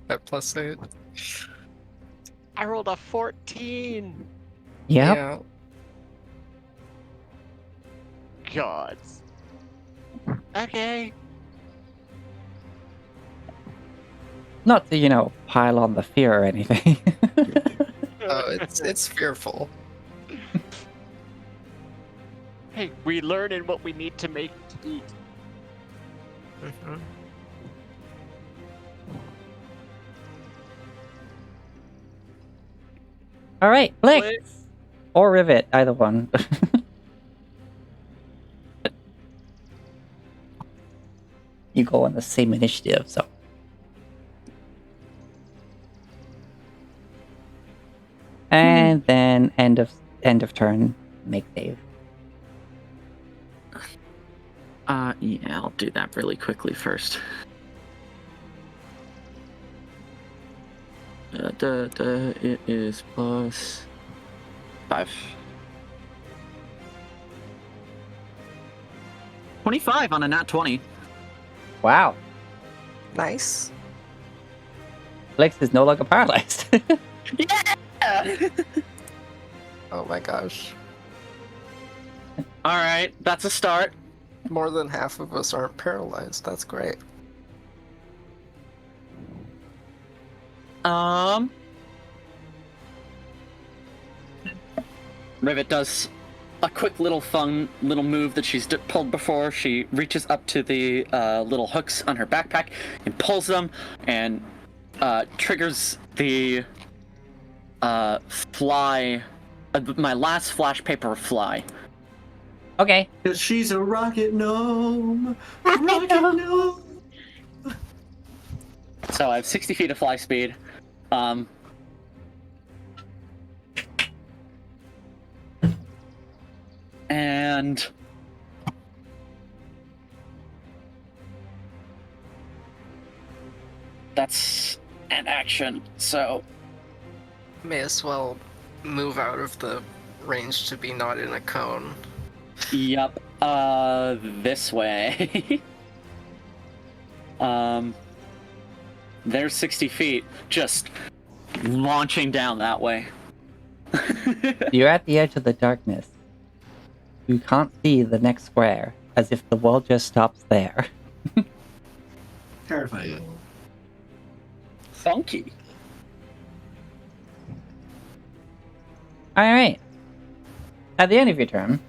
at +8. I rolled a 14. Yep. Yeah. Gods. Okay. Not to, pile on the fear or anything. Oh, it's fearful. Hey, we learn what we need to make to eat. Mm-hmm. Alright, Blix! Or Rivet, either one. You go on the same initiative, so. And then end of turn, make save. Yeah, I'll do that really quickly first. It is +5. 25 on a nat 20. Wow. Nice. Blix is no longer paralyzed. Yeah! Oh my gosh. Alright, that's a start. More than half of us aren't paralyzed. That's great. Rivet does a quick little fun little move that she's pulled before. She reaches up to the little hooks on her backpack and pulls them and triggers the fly, my last flash paper fly. Okay. Because she's a rocket gnome. Rocket gnome. So I have 60 feet of fly speed. And that's an action. So May as well move out of the range to be not in a cone. yep, this way. There's 60 feet, just launching down that way. You're at the edge of the darkness. You can't see the next square, as if the world just stops there. Terrifying. Funky. Alright. At the end of your turn,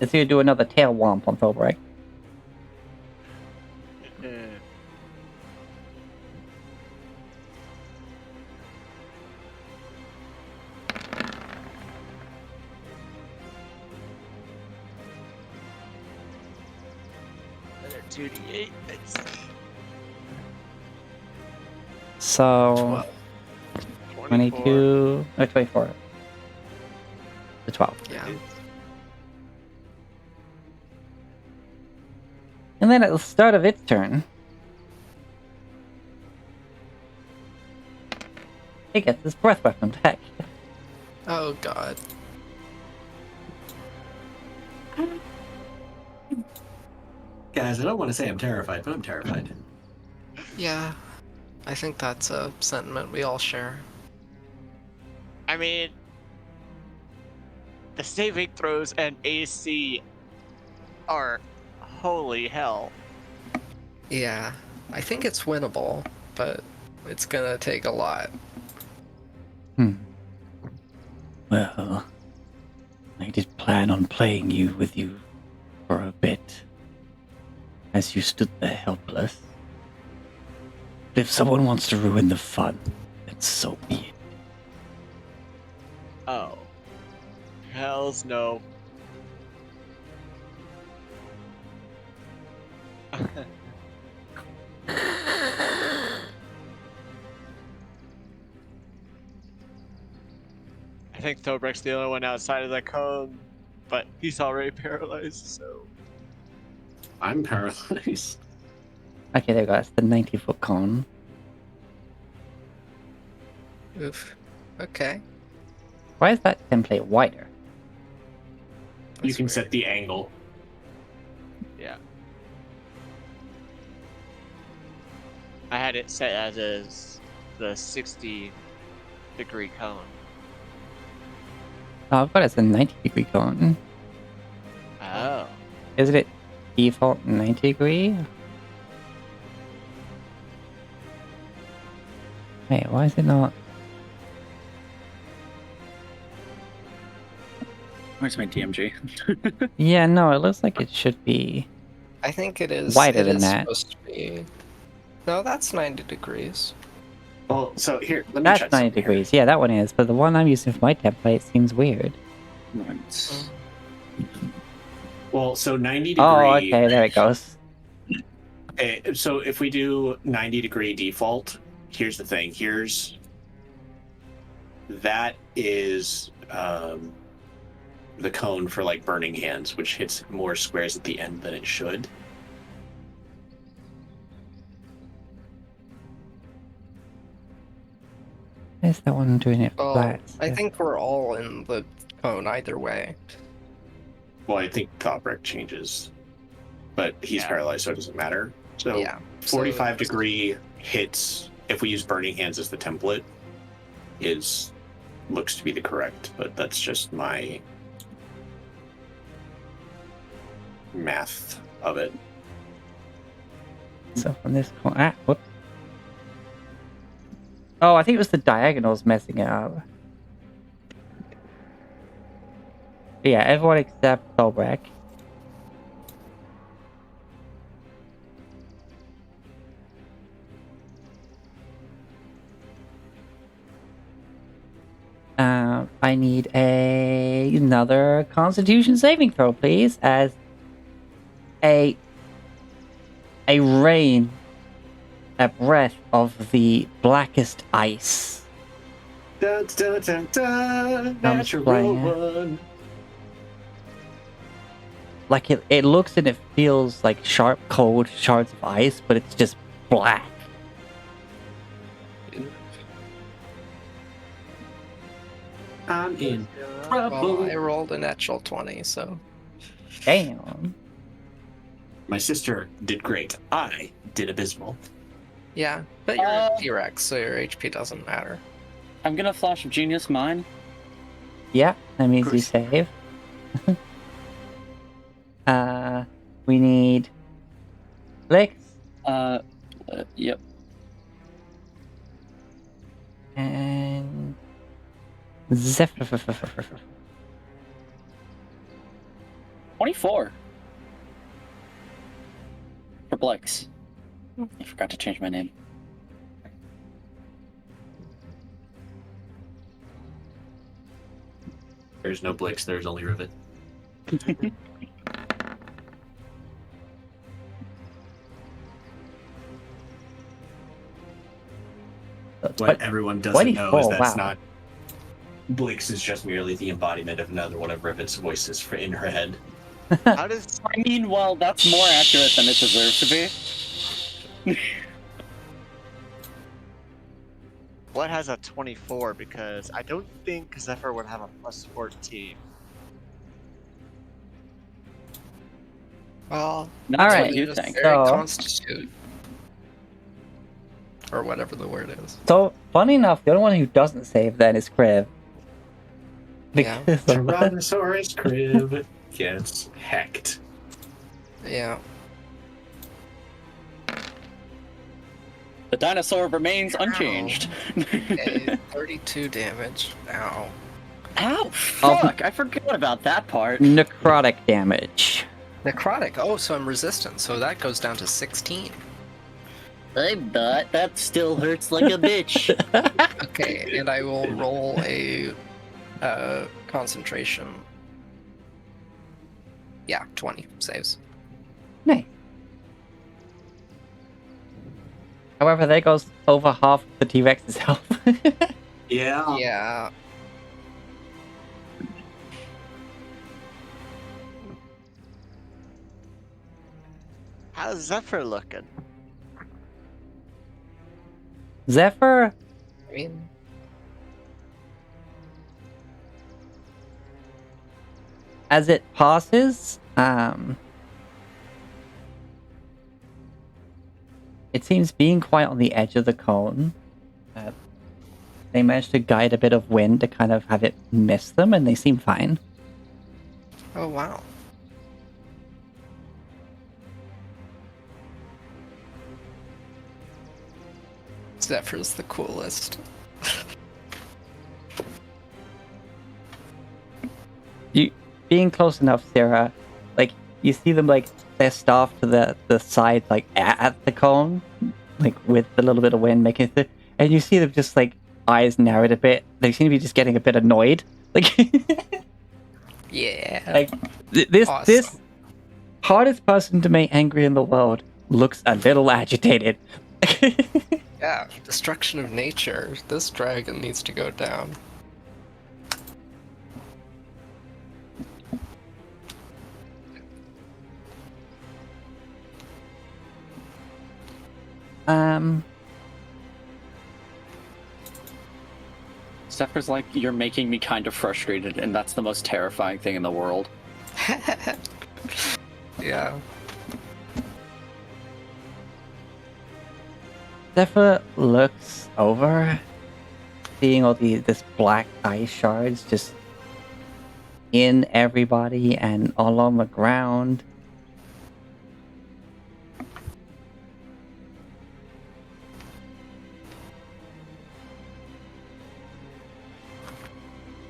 it's you do another tail womp on Thorbright. Another 2d8. That's So, 22, or 24. To 12. Yeah. And then at the start of its turn, it gets its breath weapon back. Oh god. Guys, I don't want to say I'm terrified, but I'm terrified. Yeah. I think that's a sentiment we all share. I mean, the saving throws and AC are holy hell. Yeah. I think it's winnable, but it's gonna take a lot. Hmm. plan on playing with you for a bit, as you stood there helpless. But if someone wants to ruin the fun, then so be it. Oh. Hells no. I think Thobrek's the only one outside of the cone, but he's already paralyzed, so. I'm paralyzed. Okay, there we go. That's the 90-foot cone. Oof. Okay. Why is that template wider? You That's can weird. set the angle. Yeah. I had it set as the 60-degree cone. Oh, I've got it as a 90-degree cone. Oh. Isn't it default 90-degree? Wait, why is it not? Where's my DMG? Yeah, no, it looks like it should be. I think it is Wider it than is that. supposed to be. No, that's 90 degrees. Well, so here, let me That's check 90 something here. degrees. Yeah, that one is. But the one I'm using for my template seems weird. Once. Well, so 90 degree. Oh, okay, there it goes. Okay, so if we do 90-degree default, here's the thing. That is the cone for like burning hands, which hits more squares at the end than it should. Why is that one doing it Oh, flat? I think we're all in the cone either way. Well, I think Thobrick changes, but he's Yeah. paralyzed, so it doesn't matter. So Yeah. 45 So- degree hits, if we use burning hands as the template, looks to be the correct, but that's just my math of it. So from this corner. Whoops. Oh, I think it was the diagonals messing it up. But yeah, everyone except Tolbrek. I need another Constitution saving throw, please, as a rain, a breath of the blackest ice. Dun, dun, dun, dun, I'm natural playing it. one. Like it looks and it feels like sharp, cold shards of ice, but it's just black. I'm in Well, trouble. I rolled a natural 20, so Damn. My sister did great. I did abysmal. yeah. But you're a Uh, T-Rex, so your HP doesn't matter. I'm gonna flash of genius mine. Yeah, that means you Chris. save. We need Lex Yep. and Zephyr. 24. For Blex. I forgot to change my name. There's no Blix, there's only Rivet. What everyone doesn't know is 24, that's wow. not. Blix is just merely the embodiment of another one of Rivet's voices in her head. How does I mean, well, that's more accurate than it deserves to be. what has a 24? Because I don't think Zephyr would have a plus 14. Well, That's Alright, what you it's think. very So- constitute. Or whatever the word is. So, funny enough, the only one who doesn't save then is Kriv. Yeah. Because Tyrannosaurus crib gets hecked. Yeah. The dinosaur remains unchanged. Okay, 32 damage. Ow. Ow, fuck! I forgot about that part. necrotic damage. Necrotic. Oh, so I'm resistant. So that goes down to 16. I bet that still hurts like a bitch. Okay, and I will roll a concentration. Yeah, 20 saves. Nice. However, there goes over half of the T-Rex's health. Yeah. Yeah. How's Zephyr looking? Zephyr, I mean, as it passes, it seems being quite on the edge of the cone. They managed to guide a bit of wind to kind of have it miss them, and they seem fine. oh wow. Zephyr's the coolest. You being close enough, Sarah, like you see them like their staff to the side, like at the cone, like with a little bit of wind making it, and you see them just like eyes narrowed a bit. They seem to be just getting a bit annoyed. Like, Yeah. like this Awesome. hardest person to make angry in the world looks a little agitated. Yeah, destruction of nature. This dragon needs to go down. Zephyr's like, you're making me kind of frustrated, and that's the most terrifying thing in the world. Yeah. Zephyr looks over, seeing all this black ice shards just in everybody and all on the ground.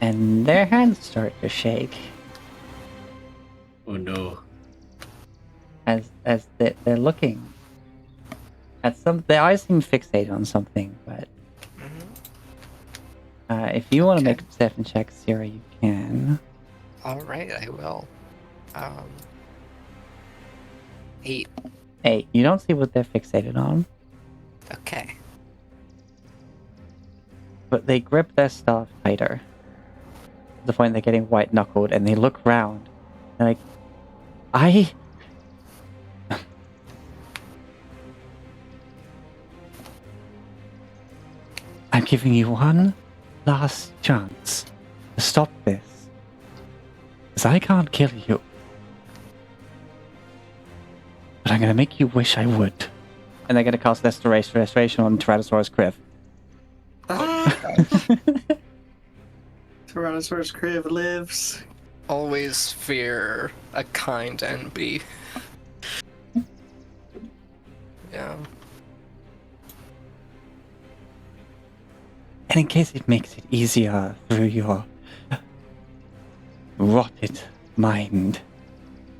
And their hands start to shake Oh no. as they're looking at some. Their eyes seem fixated on something, but if you want to Okay. make a perception check, Sarah, you can. All right, I will. 8. Hey, you don't see what they're fixated on, Okay. but they grip their staff tighter. To the point they're getting white knuckled, and they look round. They're like, I'm giving you one last chance to stop this. Because I can't kill you. But I'm going to make you wish I would. And they're going to cast Restoration on Tyrannosaurus Criv. Tyrannosaurus Criv lives. Always fear a kind NB. Yeah. And in case it makes it easier through your rotted mind,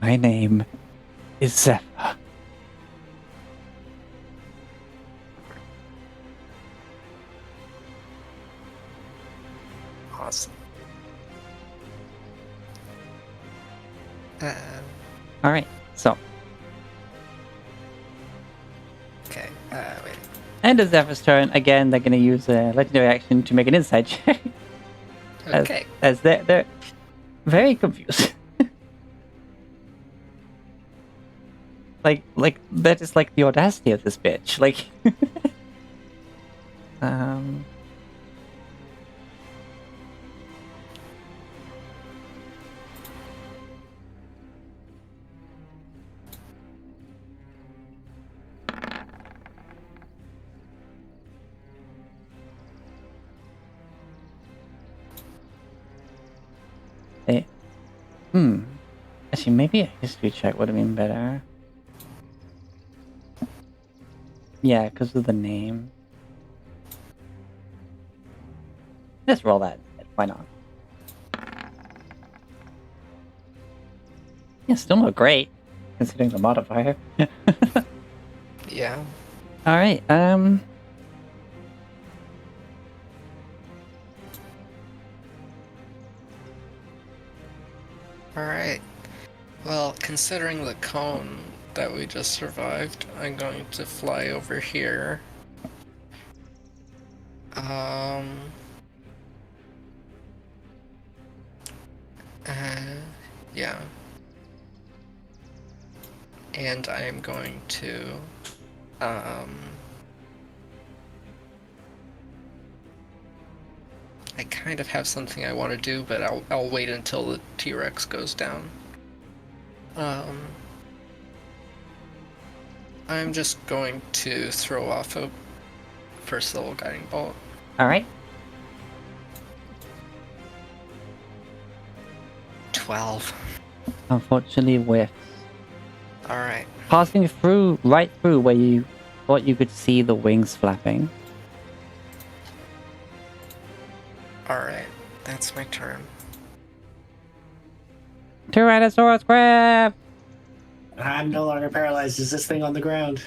my name is Zephyr. Awesome. Alright, so. Okay. Wait. End of Zephyr's turn. Again, they're going to use a legendary action to make an insight check. Okay. As they're very confused. like that is like the audacity of this bitch. Like, they, actually, maybe a history check would have been better. Yeah, because of the name. Let's roll that instead. Why not? Yeah, still not great, considering the modifier. Yeah. Alright, Alright. Well, considering the cone that we just survived, I'm going to fly over here. Yeah. And I am going to, I kind of have something I want to do, but I'll wait until the T-Rex goes down. I'm just going to throw off a first level guiding bolt. alright. 12. Unfortunately whiffs. Alright. Passing right through where you thought you could see the wings flapping. Alright. That's my turn. Tyrannosaurus crab! I'm no longer paralyzed. Is this thing on the ground?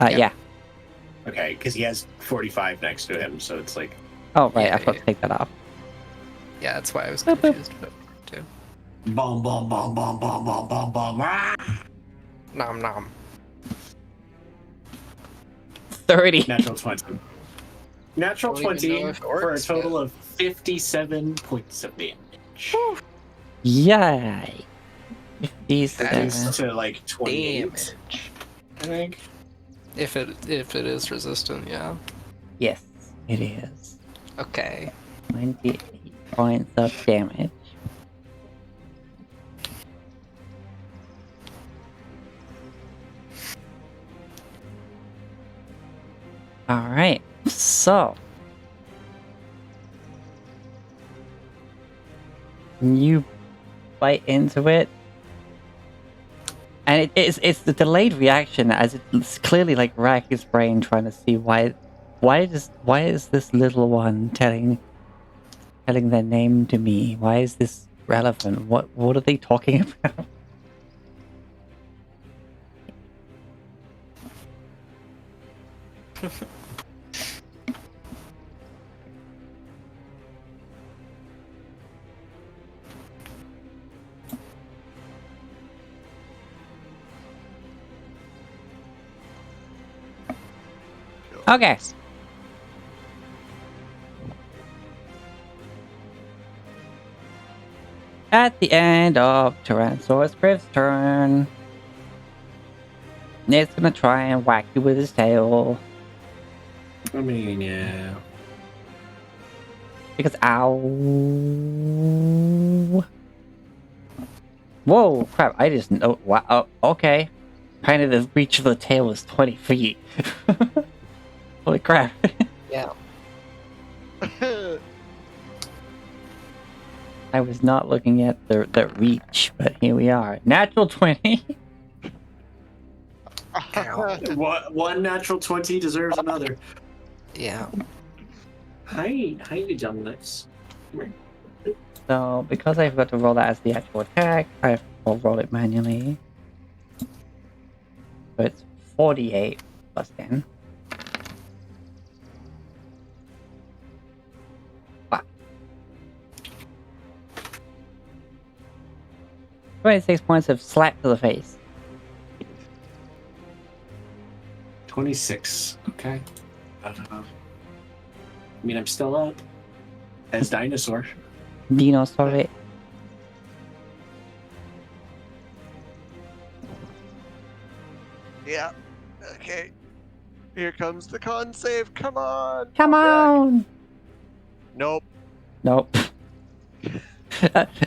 Yeah. Okay, because he has 45 next to him, so it's like... Oh, right, Yeah, I forgot to take that off. Yeah, that's why I was Boop, boop. confused about it too. Boom, boom, boom, boom, boom, boom, boom, boom. Ah! Nom nom. 30. Natural 20. Natural Don't even know 20 if it for a works total yet. of 57 points of damage. Yay! That 57. is To like 28, damage. I think. If it is resistant, yeah. Yes, it is. Okay. 28 points of damage. Alright, so. You bite into it. And it's the delayed reaction, as it's clearly like rack his brain trying to see why is this little one telling their name to me? Why is this relevant? What are they talking about? Okay. At the end of Tyrannosaurus Griff's turn, Nick's gonna try and whack you with his tail. I mean, yeah. Because ow. Whoa, crap, I just know. Wow, oh, okay. Apparently the reach of the tail is 20 feet. Holy crap. Yeah. I was not looking at the reach, but here we are. Natural 20. One natural 20 deserves another. Yeah. Hi, you dumb-nuts. So, because I forgot to roll that as the actual attack, I will roll it manually. So it's 48 plus 10. Fuck. 26 points of slap to the face. 26. Okay. I mean, I'm still up. As dinosaur. Dino, sorry. Yeah. Okay. Here comes the con save. Come on. Come Brag. on! Nope. Nope.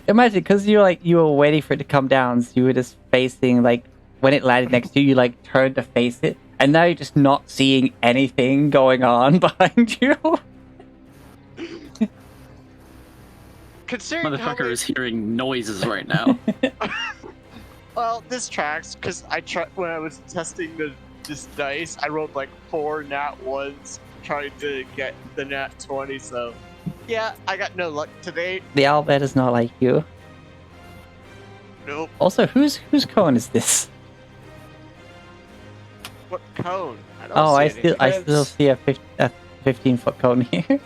Imagine, because you were waiting for it to come down, so you were just facing, like, when it landed next to you, you, like, turned to face it, and now you're just not seeing anything going on behind you. Considering how Motherfucker is hearing noises right now. well, this tracks because when I was testing this dice, I rolled like 4 nat 1s trying to get the nat 20. So, yeah, I got no luck today. The owlbear does not like you. Nope. Also, whose cone is this? What cone? I don't Oh, see I anything. still see a 15-foot cone here.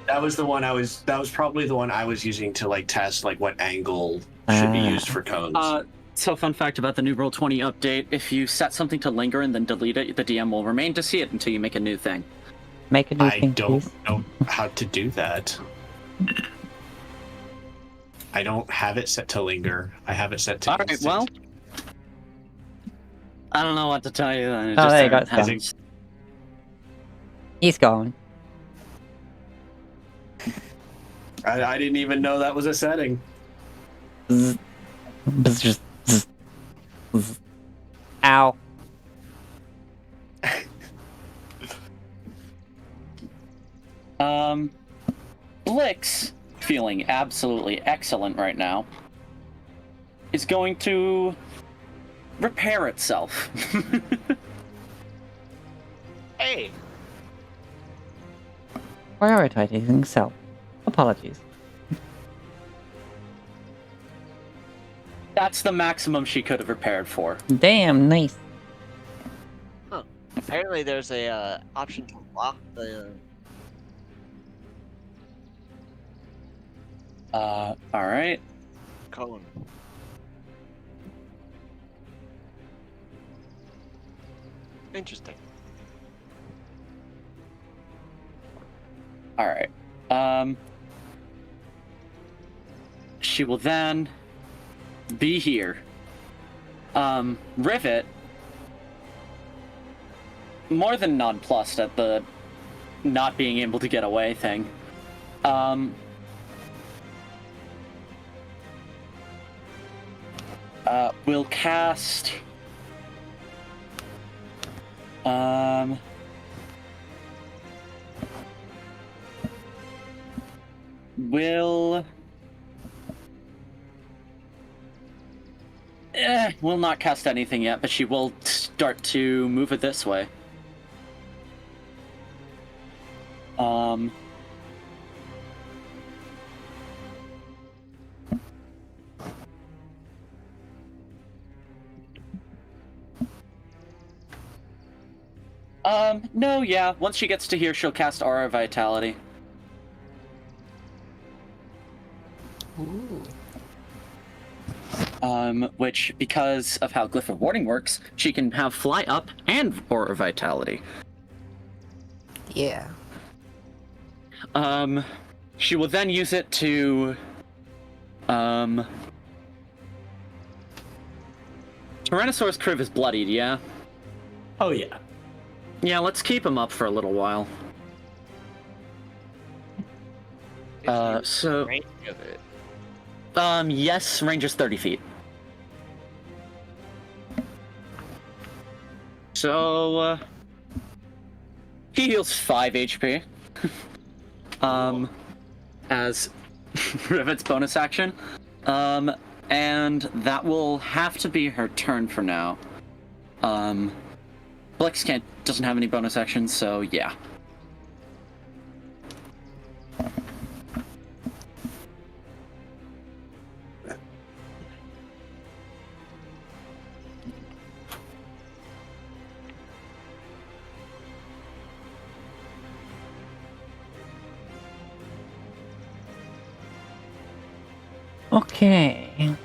That was the one I was. That was probably the one I was using to like test like what angle should be used for cones. So fun fact about the new Roll20 update, if you set something to linger and then delete it, the DM will remain to see it until you make a new thing. Make a new I thing, don't please. know how to do that. I don't have it set to linger. I have it set to. Alright, instant. well, I don't know what to tell you then. It Oh, just there you go, hasn't- it's gone. hasn't- He's gone. I didn't even know that was a setting. Zzz. Bzz, zzz, zzz. Ow. Blix, feeling absolutely excellent right now, is going to repair itself. Hey, Prioritizing self. Apologies. That's the maximum she could have repaired for. Damn, nice. apparently there's a option to lock the. Alright. Cone. Interesting. Alright. She will then be here. Rivet, more than nonplussed at the not being able to get away thing. We'll cast. We'll not cast anything yet, but she will start to move it this way. No, yeah. Once she gets to here, she'll cast Aura of Vitality. Ooh. Which, because of how Glyph of Warding works, she can have Fly Up and Aura of Vitality. Yeah. She will then use it to, Tyrannosaurus Kriv is bloodied, yeah? Oh yeah. Yeah, let's keep him up for a little while. So, Range of it. yes, range is 30 feet. So, he heals 5 HP. As Rivet's bonus action. And that will have to be her turn for now. Blix doesn't have any bonus actions, so yeah. Okay.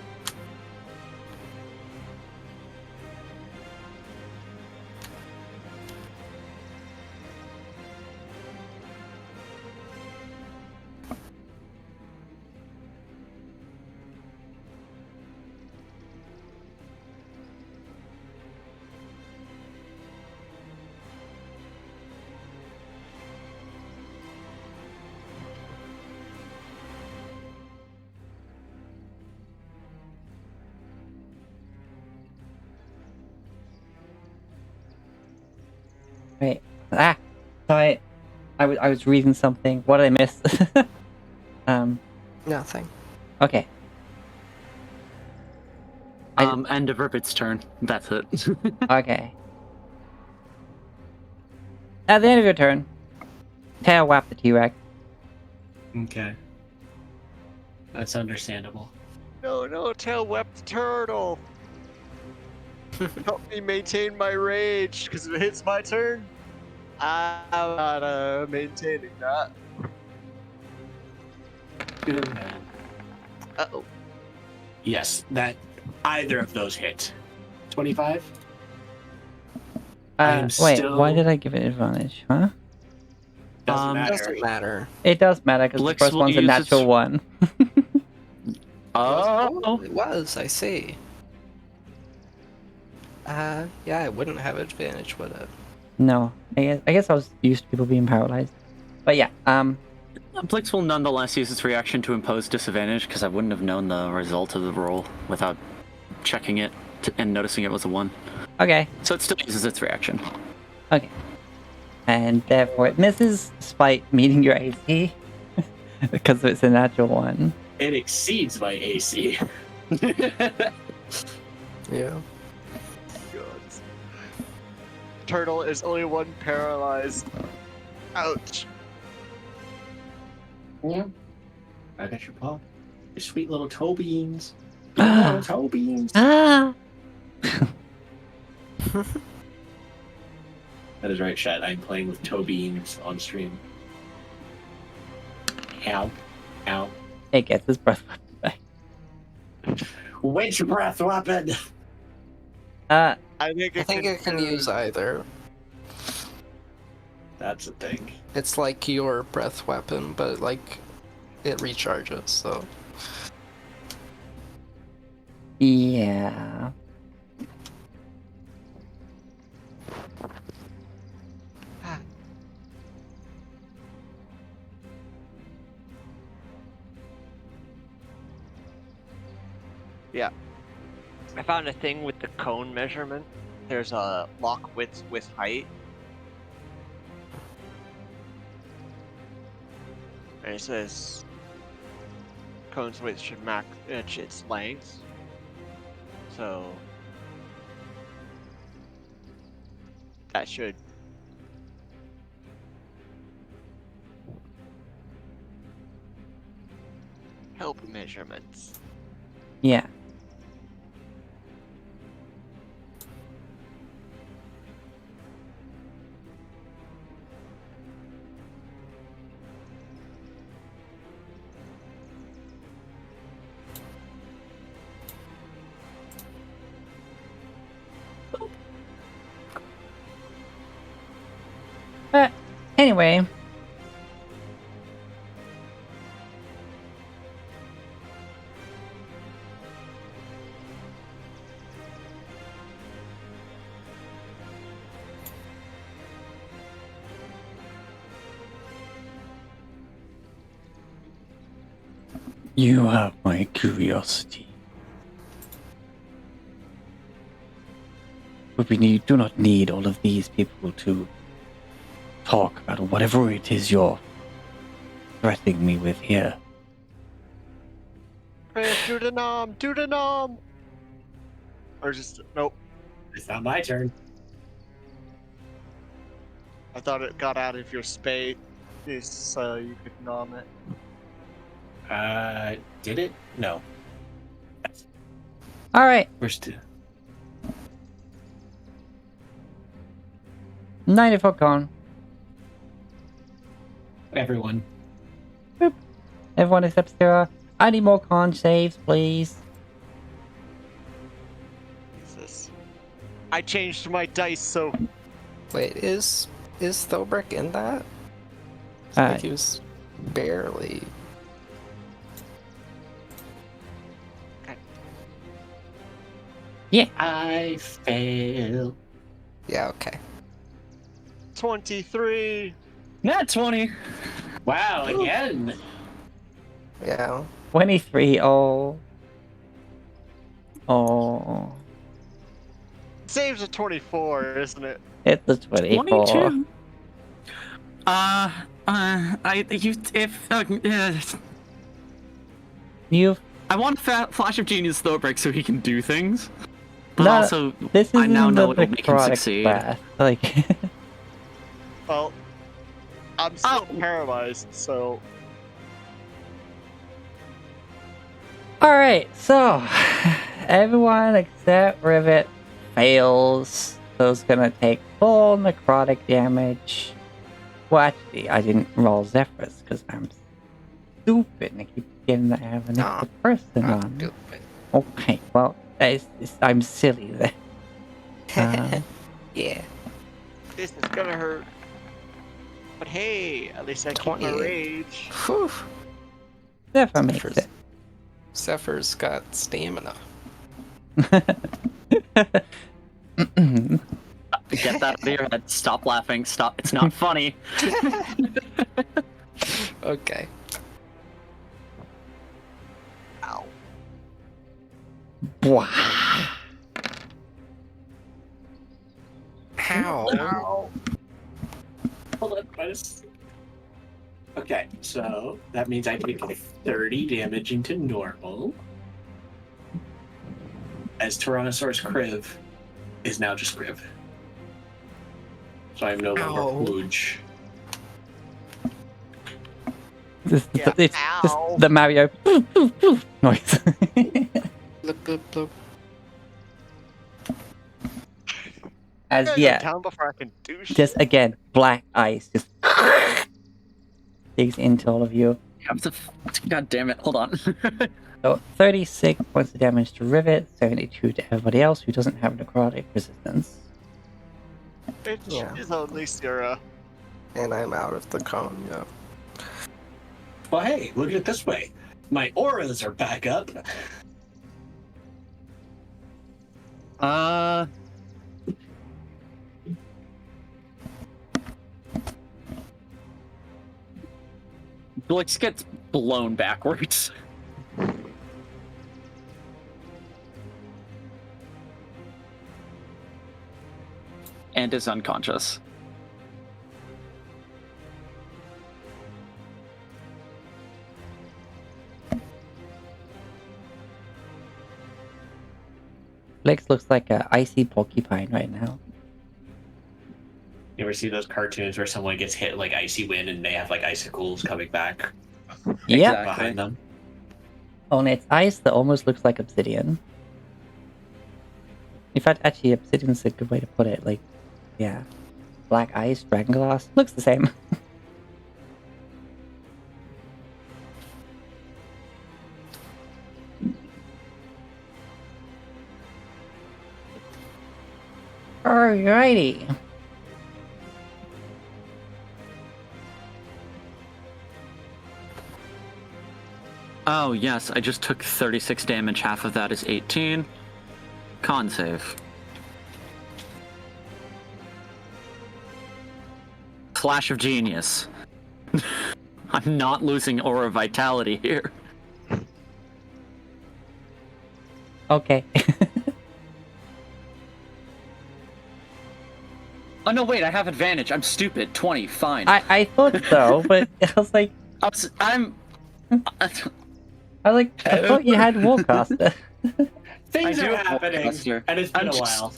Wait. Sorry. I was reading something. What did I miss? Nothing. Okay. End of Rivet's turn. That's it. Okay. At the end of your turn, tail whap the T-Rex. Okay. That's understandable. No, tail whip the turtle. Help me maintain my rage, because if it hits my turn, I'm not maintaining that. Good man. Uh-oh. Yes, that either of those hit. 25. I am Wait, still. why did I give it advantage? Huh? Doesn't matter. Doesn't matter. It does matter because the Blix first will one's a use natural its- one. Oh, It was, I see. Yeah, I wouldn't have advantage with it. No, I guess I was used to people being paralyzed. But yeah, Blix will nonetheless use its reaction to impose disadvantage because I wouldn't have known the result of the roll without checking it and noticing it was a 1. okay, So it still uses its reaction. okay. And therefore it misses despite meeting your AC. Because it's a natural one. It exceeds my AC. Yeah. God. Turtle is only one paralyzed. Ouch. Yeah. I got your paw. Your sweet little toe beans. Little toe beans. Ah! That is right, chat. I'm playing with toe beans on stream. Ow. Ow. It gets his breath back. Witch breath weapon! I think I think it can use either. That's a thing. It's like your breath weapon, but like it recharges, so. Yeah. Yeah. I found a thing with the cone measurement. There's a lock width with height. And it says cone's width should match its length. So that should help measurements. Yeah. But anyway. You have my curiosity. But we do not need all of these people to talk about whatever it is you're threatening me with here. Do the nom! Or just, nope. It's not my turn. I thought it got out of your space so you could nom it. Did it? No. Alright, We're still. 94 con. Everyone. Everyone except Sarah. I need more con saves, please. Jesus. I changed my dice so Wait, is Thobrick in that? I think he was barely. Yeah. I fail. Yeah, okay. 23. Nat 20. Wow, again. Yeah. 23. Oh. Oh. Saves a 24, isn't it? It's the 24. 22. You've I want Flash of Genius Thobrick so he can do things. But No, also, this is I now know the it'll make him necrotic succeed. breath. Like Well, I'm still Oh. paralyzed, so Alright, so everyone except Rivet fails. So it's gonna take full necrotic damage. Well, actually, I didn't roll Zephyr's because I'm stupid and I keep getting the have an extra person on. Stupid. Okay, well, I'm silly then. Yeah. This is gonna hurt. But hey, at least I keep my 28. rage. Whew. Zephyr makes Zephyr's- it. Zephyr's got stamina. Get that out of your head. Stop laughing. Stop. It's not funny. Okay. Ow. Wow. How? Ow. Hold on, okay, so that means I take 30 damage into normal. As Tyrannosaurus Kriv is now just Kriv. So I'm no longer Ow. huge. It's Yeah, just ow. the Mario noise. Bloop, bloop, bloop. I As gotta go yeah, down before I can do shit. just again, black ice just digs into all of you. God damn it. Hold on. So 36 points of damage to Rivet, 72 to everybody else who doesn't have necrotic resistance. It Yeah. is only Sierra. And I'm out of the cone, yeah. Well, hey, look at it this way. My auras are back up. Blix gets blown backwards. And is unconscious. Blix looks like an icy porcupine right now. You ever see those cartoons where someone gets hit like icy wind and they have like icicles coming back Yep, Exactly. behind them? only it's ice that almost looks like obsidian. In fact, actually, obsidian's a good way to put it. Like, yeah, black ice, dragon glass, looks the same. Alrighty. Oh, yes, I just took 36 damage. Half of that is 18. Con save. Flash of genius. I'm not losing aura vitality here. Okay. Oh, no, wait, I have advantage. I'm stupid. 20, fine. I thought so, but I was like, I'm... I thought you had Warcaster. Things I do are have happening, Warcaster. and it's been I'm a just- while.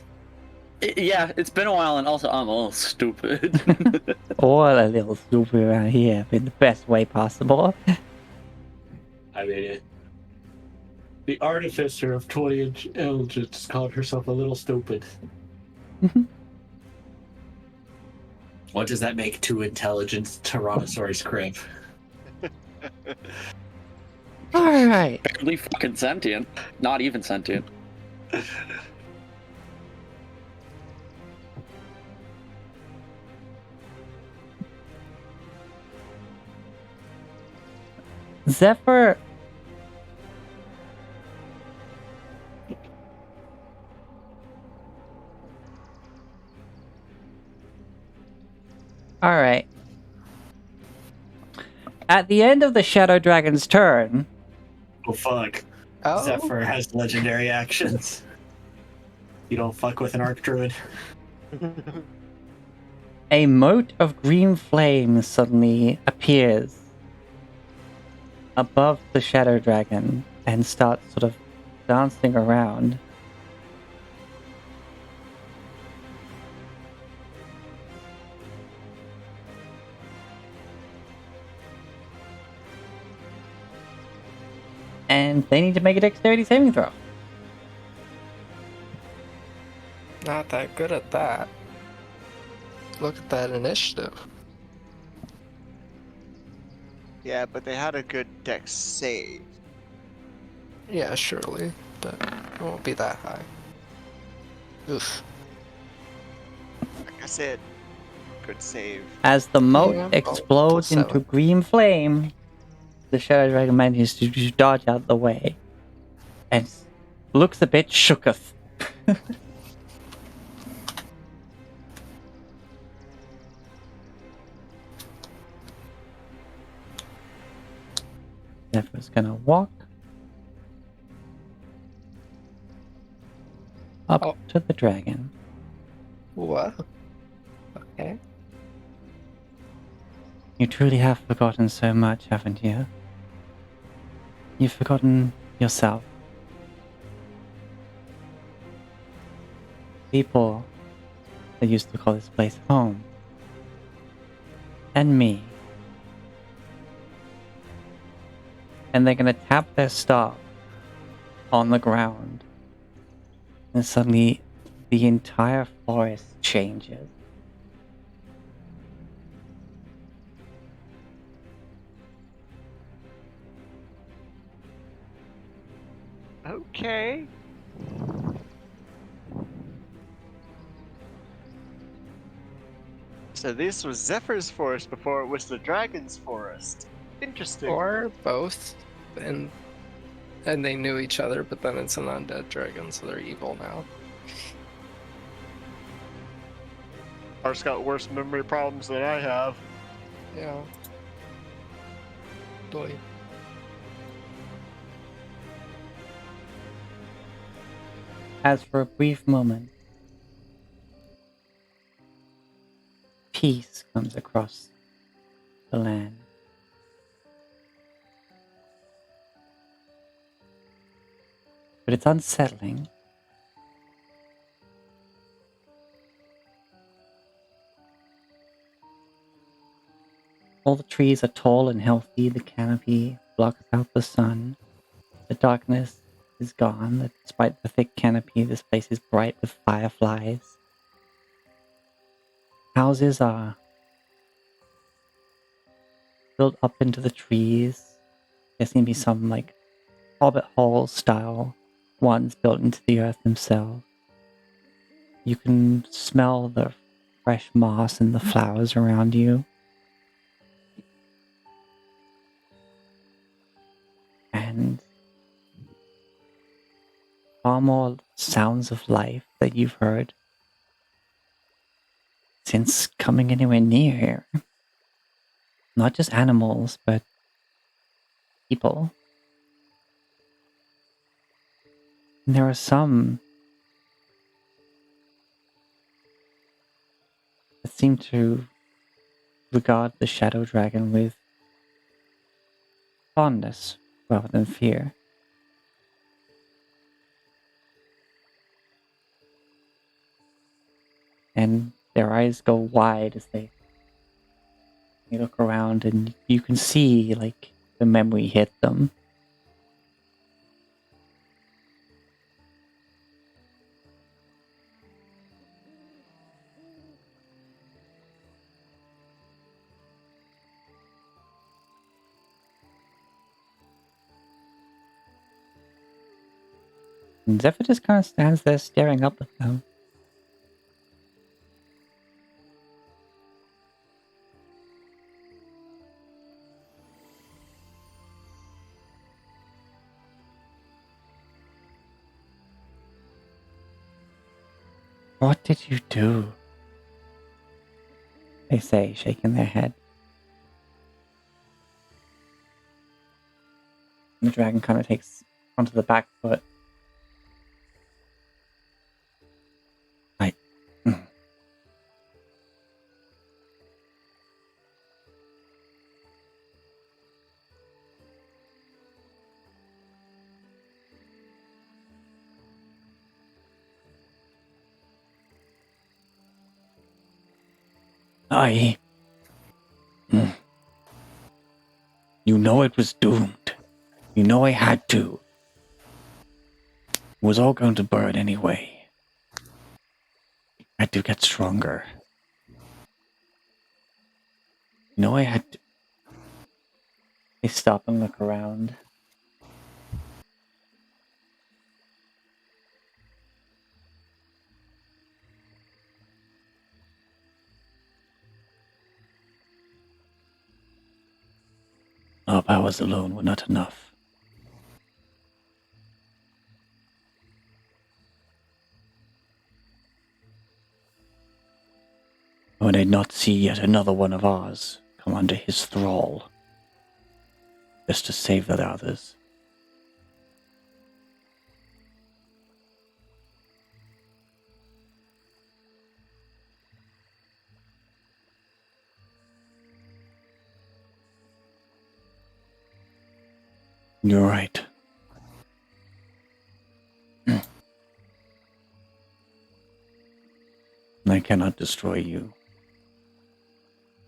Yeah, it's been a while, and also I'm all stupid. All a little stupid around here in the best way possible. I made it. The artificer of 20-inch Eldritch called herself a little stupid. What does that make two intelligent Tyrannosaurus Kriv? Alright. Barely fucking sentient. Not even sentient. Zephyr. Alright. At the end of the Shadow Dragon's turn, Oh fuck. Oh, Zephyr has legendary actions. You don't fuck with an Arc Druid. a mote of green flame suddenly appears above the Shadow Dragon and starts sort of dancing around. And they need to make a dexterity saving throw. Not that good at that. Look at that initiative. Yeah, but they had a good dex save. Yeah, surely, but it won't be that high. Oof. Like I said, good save. As the moat Yeah, explodes +7. into green flame, the Shadow Dragon manages to just dodge out the way. And looks a bit shooketh. Zephyr's gonna walk up Oh. to the dragon. What? Okay. You truly have forgotten so much, haven't you? You've forgotten yourself. People that used to call this place home. And me. And they're gonna tap their staff on the ground. And suddenly the entire forest changes. Okay. So this was Zephyr's forest before it was the dragon's forest. Interesting. Or both, and they knew each other, but then it's an undead dragon, so they're evil now. Ours got worse memory problems than I have. Yeah. Boy. As for a brief moment, peace comes across the land. But it's unsettling. All the trees are tall and healthy, the canopy blocks out the sun. The darkness is gone. Despite the thick canopy, this place is bright with fireflies. Houses are built up into the trees. There seem to be some like Hobbit Hall style ones built into the earth themselves. You can smell the fresh moss and the flowers around you. And far more sounds of life that you've heard since coming anywhere near here. Not just animals, but people. And there are some that seem to regard the Shadow Dragon with fondness rather than fear. And their eyes go wide as they look around, and you can see like the memory hit them. And Zephyr just kind of stands there staring up at them. What did you do? They say, shaking their head. The dragon kind of takes onto the back foot. I... You know it was doomed. You know I had to. It was all going to burn anyway. I had to get stronger. You know I had to... They stop and look around. Our powers alone were not enough. When I did not see yet another one of ours come under his thrall, just to save the others. You're right. I cannot destroy you.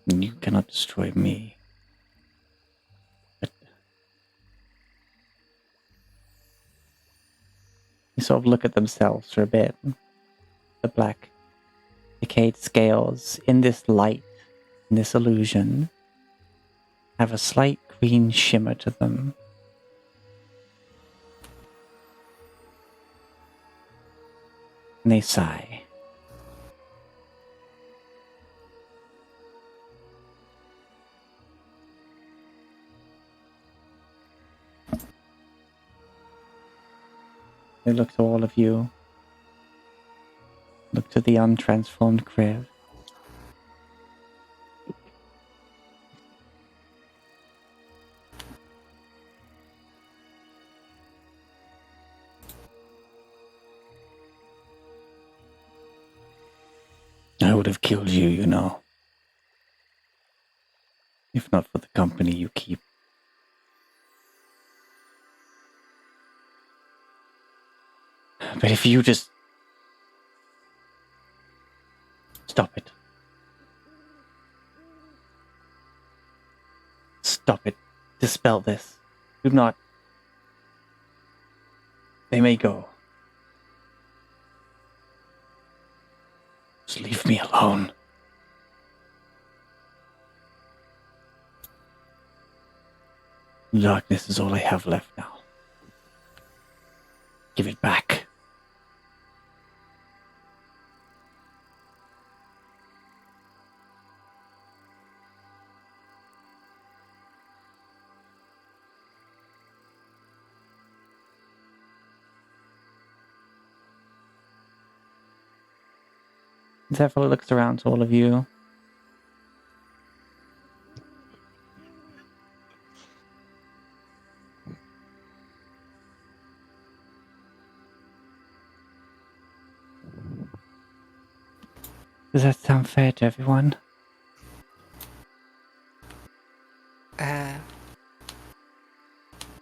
And you cannot destroy me. But they sort of look at themselves for a bit. The black, decayed scales in this light, in this illusion, have a slight green shimmer to them. And they sigh. They look to all of you. Look to the untransformed Kriv. I would have killed you, you know. If not for the company you keep. But if you just... Stop it. Stop it. Dispel this. Do not... They may go. Just leave me alone. Darkness is all I have left now. Give it back. Zephyr looks around to all of you. Does that sound fair to everyone?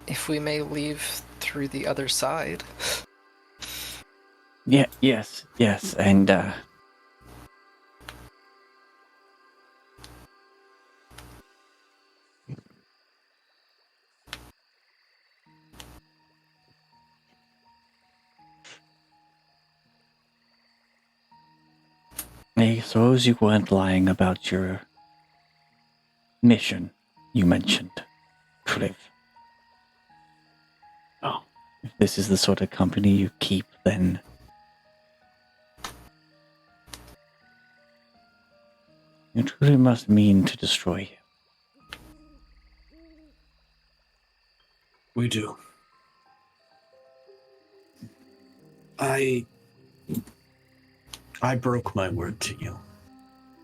If we may leave through the other side. Yeah, yes, and I suppose you weren't lying about your mission you mentioned, Kriv. Oh. If this is the sort of company you keep, then you truly must mean to destroy you. We do. I broke my word to you,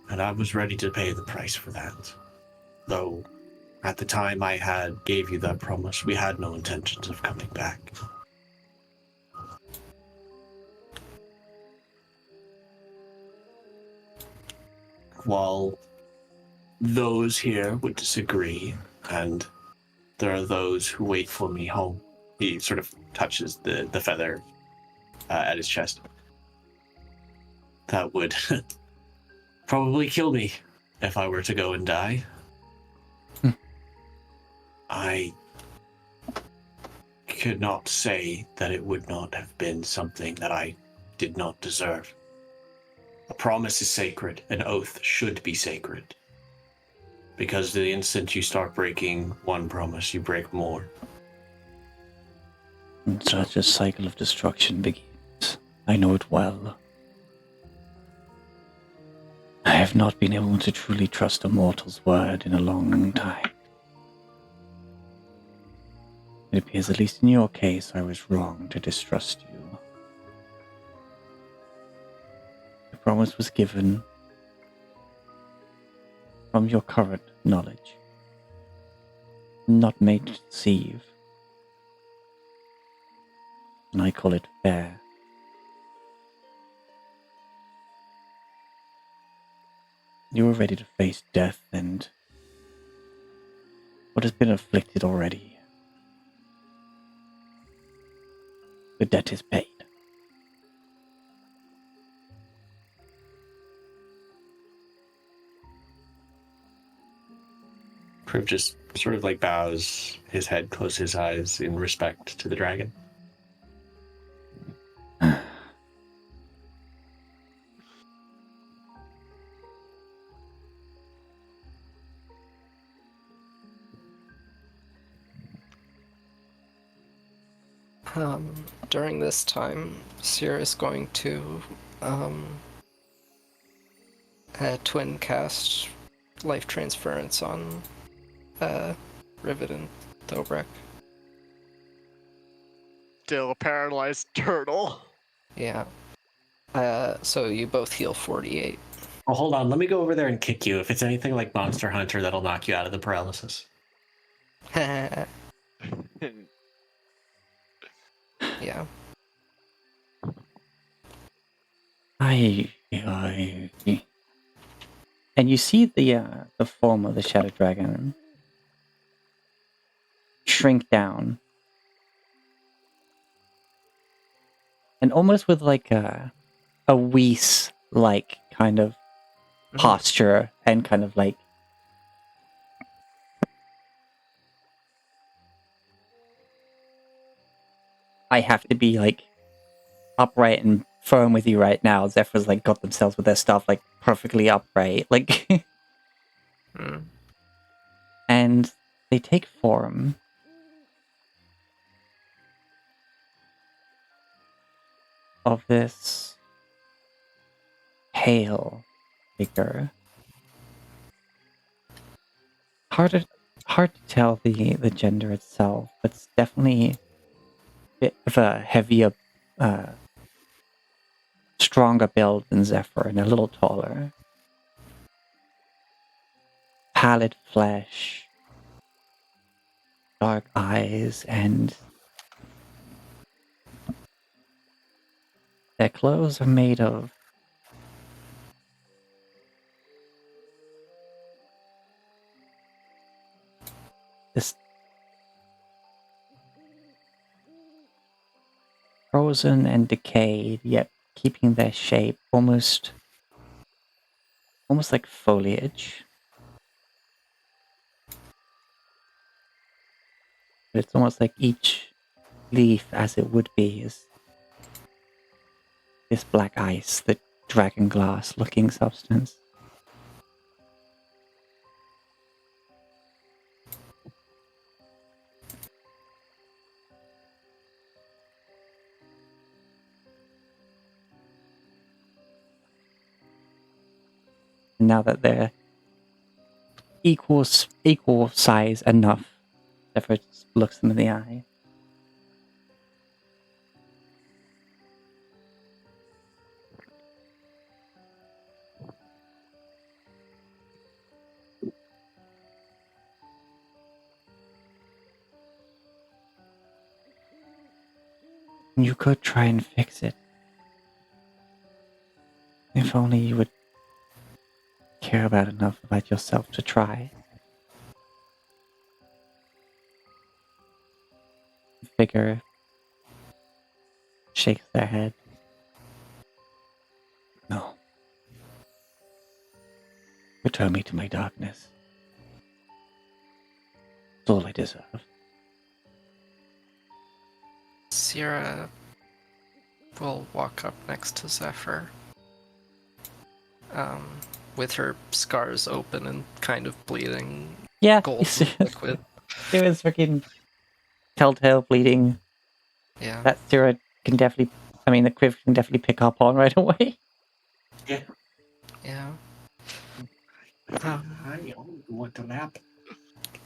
and I was ready to pay the price for that. Though, at the time I gave you that promise, we had no intentions of coming back. While those here would disagree, and there are those who wait for me home. He sort of touches the feather at his chest. That would probably kill me if I were to go and die. I could not say that it would not have been something that I did not deserve. A promise is sacred. An oath should be sacred. Because the instant you start breaking one promise, you break more. And such a cycle of destruction begins. I know it well. I have not been able to truly trust a mortal's word in a long time. It appears, at least in your case, I was wrong to distrust you. The promise was given from your current knowledge, not made to deceive, and I call it fair. You were ready to face death and what has been afflicted already. The debt is paid. Priv just sort of like bows his head, closes his eyes in respect to the dragon. During this time, Sierra is going to twin cast life transference on Rivet and Thobrek. Still a paralyzed turtle. Yeah. So you both heal 48. Oh, hold on. Let me go over there and kick you. If it's anything like Monster Hunter, that'll knock you out of the paralysis. Yeah. And you see the form of the shadow dragon shrink down, and almost with like a Whis like kind of posture, and kind of like I have to be like upright and firm with you right now. Zephyr's like got themselves with their stuff like perfectly upright, like and they take form. Of this pale figure. Hard to tell the gender itself, but it's definitely a bit of a heavier, stronger build than Zephyr and a little taller. Pallid flesh, dark eyes, and their clothes are made of this frozen and decayed, yet keeping their shape almost like foliage. It's almost like each leaf, as it would be, is this black ice, the dragon glass looking substance. And now that they're equal size enough, Zephyr just looks them in the eye. You could try and fix it. If only you would care enough about yourself to try. The figure shakes their head. No. Return me to my darkness. It's all I deserve. Sierra will walk up next to Zephyr. With her scars open and kind of bleeding Yeah, gold liquid. it was freaking telltale bleeding. Yeah. That Syrah can definitely, I mean, the Criv can definitely pick up on right away. Yeah. Yeah. I want to nap.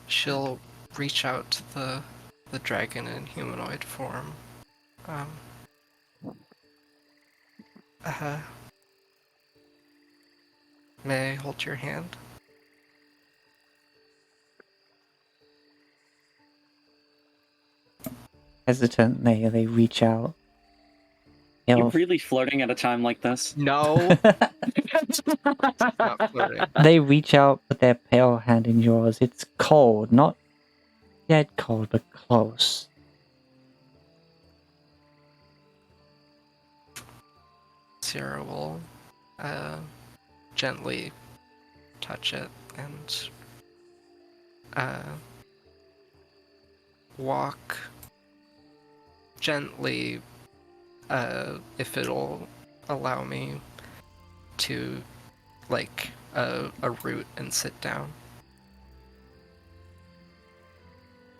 She'll reach out to the dragon in humanoid form. May I hold your hand? Hesitant, they reach out. You're really flirting at a time like this? No. Not flirting. They reach out, put their pale hand in yours. It's cold, not dead cold, but close. Sierra will gently touch it and walk gently, if it'll allow me to, like, a root and sit down.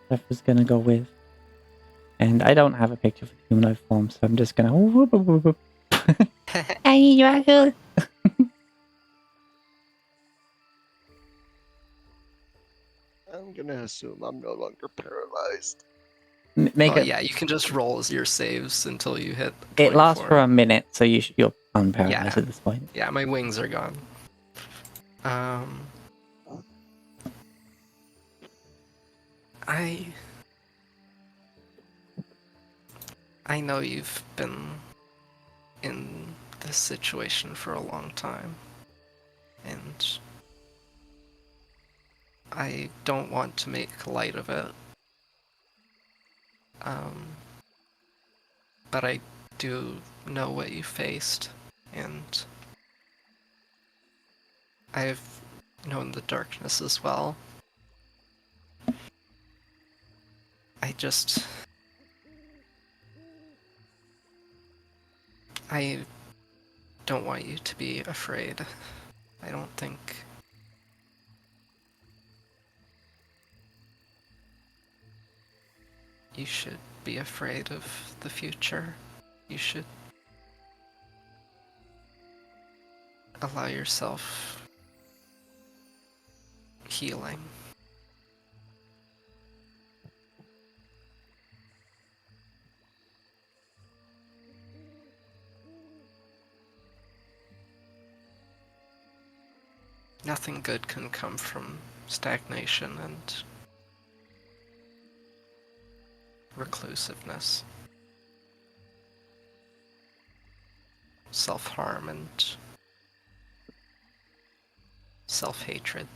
Zephyr's gonna go with. And I don't have a picture for the humanoid form, so I'm just gonna whoop, whoop, whoop, whoop. Hey, Dragon! I'm gonna assume I'm no longer paralyzed. Make it. Yeah, you can just roll your saves until you hit 24. It lasts for a minute, so you're unparalyzed Yeah. at this point. Yeah, my wings are gone. I know you've been in this situation for a long time, and I don't want to make light of it. But I do know what you faced, and I've known the darkness as well. I don't want you to be afraid. I don't think you should be afraid of the future. You should allow yourself healing. Nothing good can come from stagnation and reclusiveness. Self-harm and self-hatred.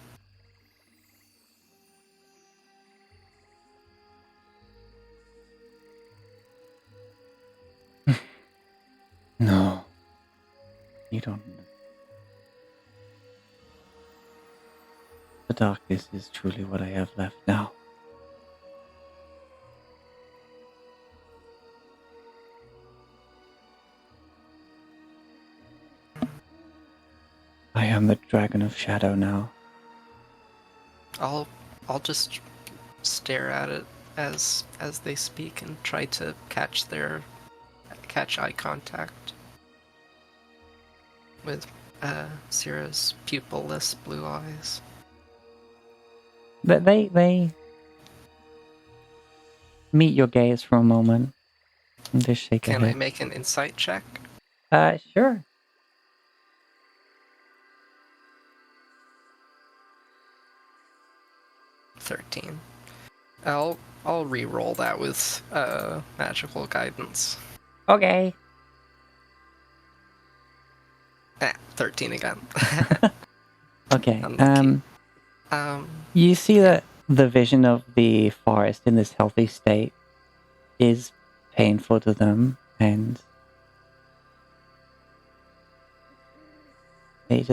No. You don't. The darkness is truly what I have left now. I am the Dragon of Shadow now. I'll just stare at it as they speak and try to catch eye contact with Sierra's pupilless blue eyes. They meet your gaze for a moment and just shake a Can I head. make an insight check? Sure. 13. I'll re-roll that with magical guidance. Okay. 13 again. Okay. Unlucky. You see that the vision of the forest in this healthy state is painful to them, and they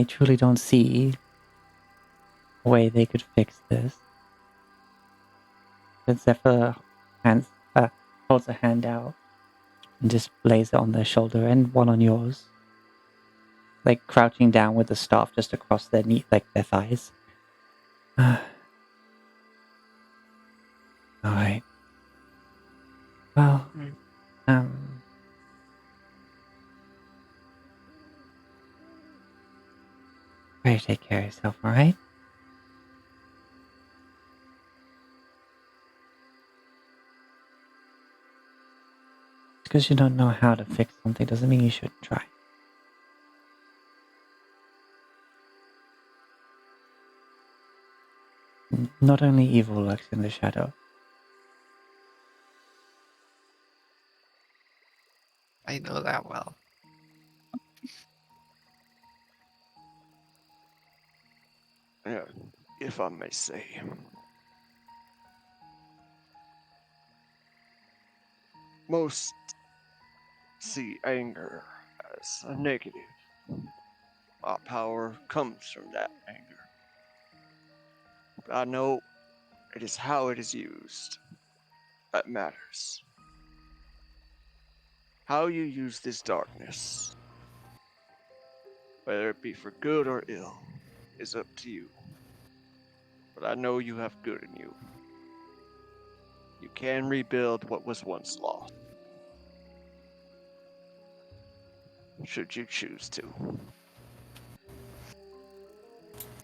truly don't see a way they could fix this. But Zephyr hands, holds a hand out and just lays it on their shoulder and one on yours. Like crouching down with the staff just across their knee, like their thighs. Alright. Well, try to take care of yourself, alright? Just because you don't know how to fix something doesn't mean you shouldn't try. Not only evil lurks in the shadow. I know that well. Yeah, if I may say. Most see anger as a negative. Our power comes from that anger. But I know it is how it is used that matters. How you use this darkness, whether it be for good or ill, is up to you. But I know you have good in you. You can rebuild what was once lost. Should you choose to.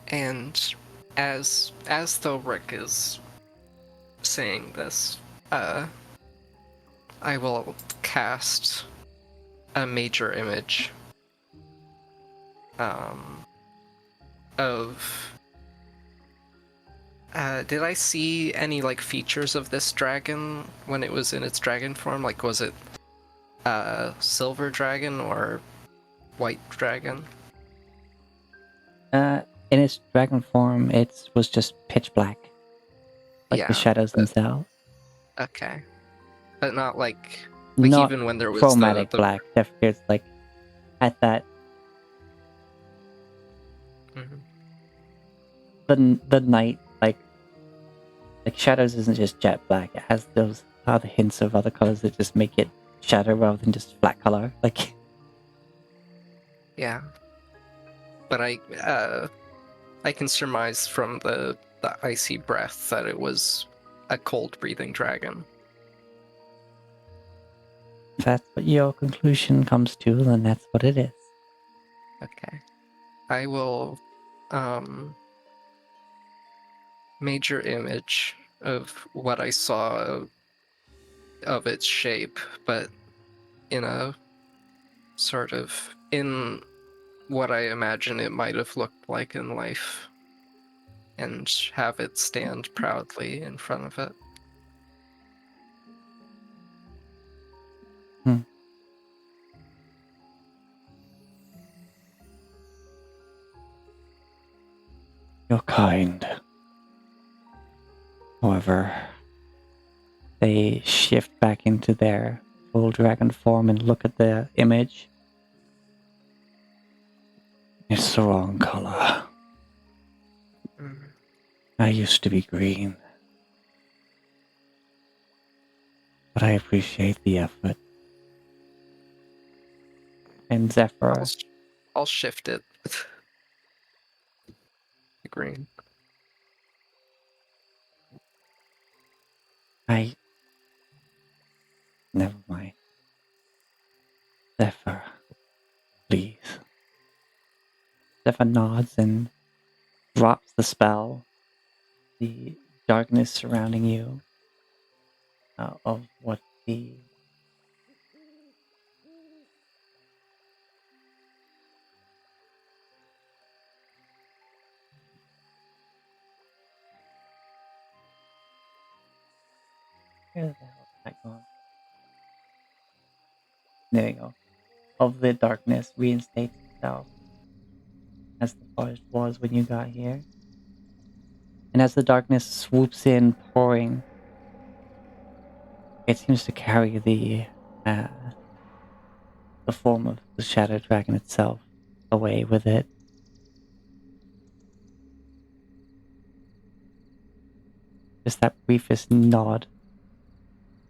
And as though Rick is saying this, I will cast a major image of did I see any like features of this dragon when it was in its dragon form? Like, was it silver dragon or white dragon? In its dragon form, it was just pitch black. Like Yeah, the shadows themselves. Okay. But not like Not even when there was chromatic the black. Definitely, it's like at that the night like shadows isn't just jet black. It has those other hints of other colors that just make it shadow rather than just flat color. Like Yeah. But I can surmise from the icy breath that it was a cold breathing dragon. if that's what your conclusion comes to, then that's what it is. Okay. I will major image of what I saw of its shape, but in a sort of in what I imagine it might have looked like in life, and have it stand proudly in front of it. You're kind. However, they shift back into their full dragon form and look at the image. It's the wrong color. I used to be green. But I appreciate the effort. And Zephyr, I'll shift it. Green. never mind. Zephyr, please. Zephyr nods and drops the spell. The darkness surrounding you of what the where the hell is that gone? There you go. Of the darkness reinstates itself as the forest was when you got here. And as the darkness swoops in, pouring, it seems to carry the form of the shadow dragon itself away with it. Just that briefest nod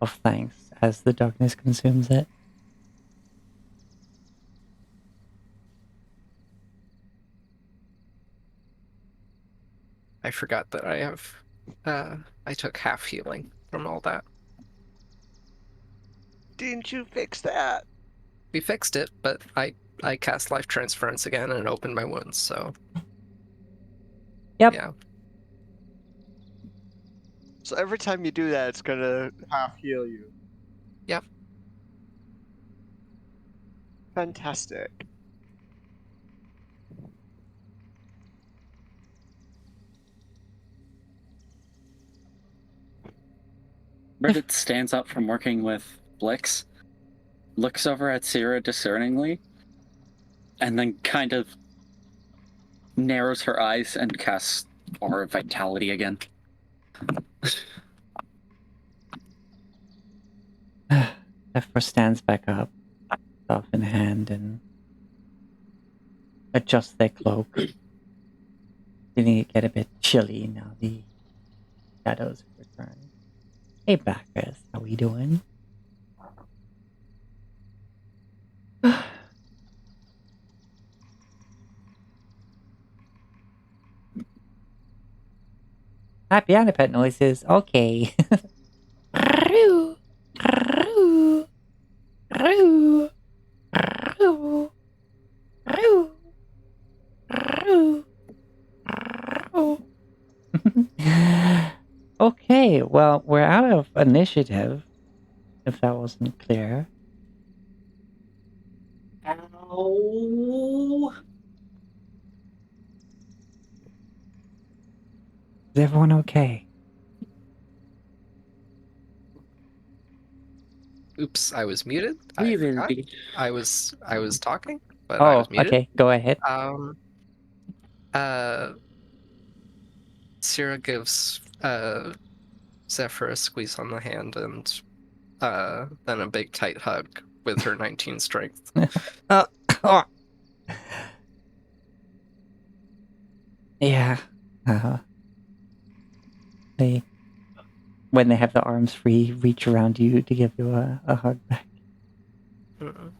of thanks as the darkness consumes it. I forgot that I took half healing from all that. Didn't you fix that? We fixed it, but I cast life transference again and opened my wounds, so. Yep. Yeah. So every time you do that, it's gonna half heal you. Yep. Fantastic. Bridget stands up from working with Blix, looks over at Sierra discerningly, and then kind of narrows her eyes and casts Aura of Vitality again. Zephyr stands back up, staff in hand, and adjusts their cloak. Feeling it get a bit chilly now the shadows have returned. Hey Bacchus, how we doing? Piano pet noises, okay. Okay, well, we're out of initiative, if that wasn't clear. Ow. Is everyone okay? Oops, I was muted. We I will forgot. be. I was talking, but I Oh, was muted. okay, go ahead. Sierra gives Zephyr a squeeze on the hand and then a big tight hug with her 19 strength. Oh. Yeah. They, when they have the arms free, reach around you to give you a hug back. Mm-mm.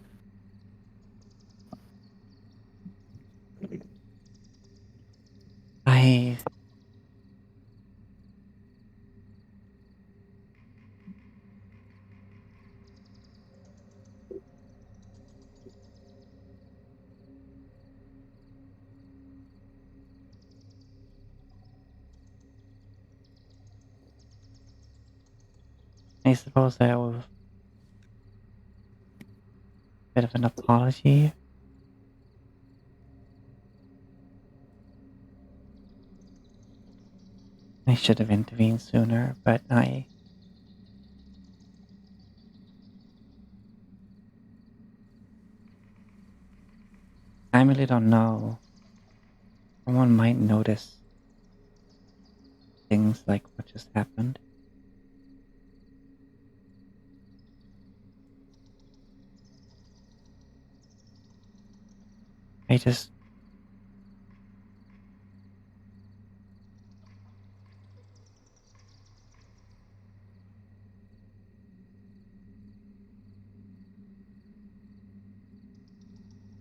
I suppose that was a bit of an apology. I should have intervened sooner, but I really don't know. Someone might notice things like what just happened. I just...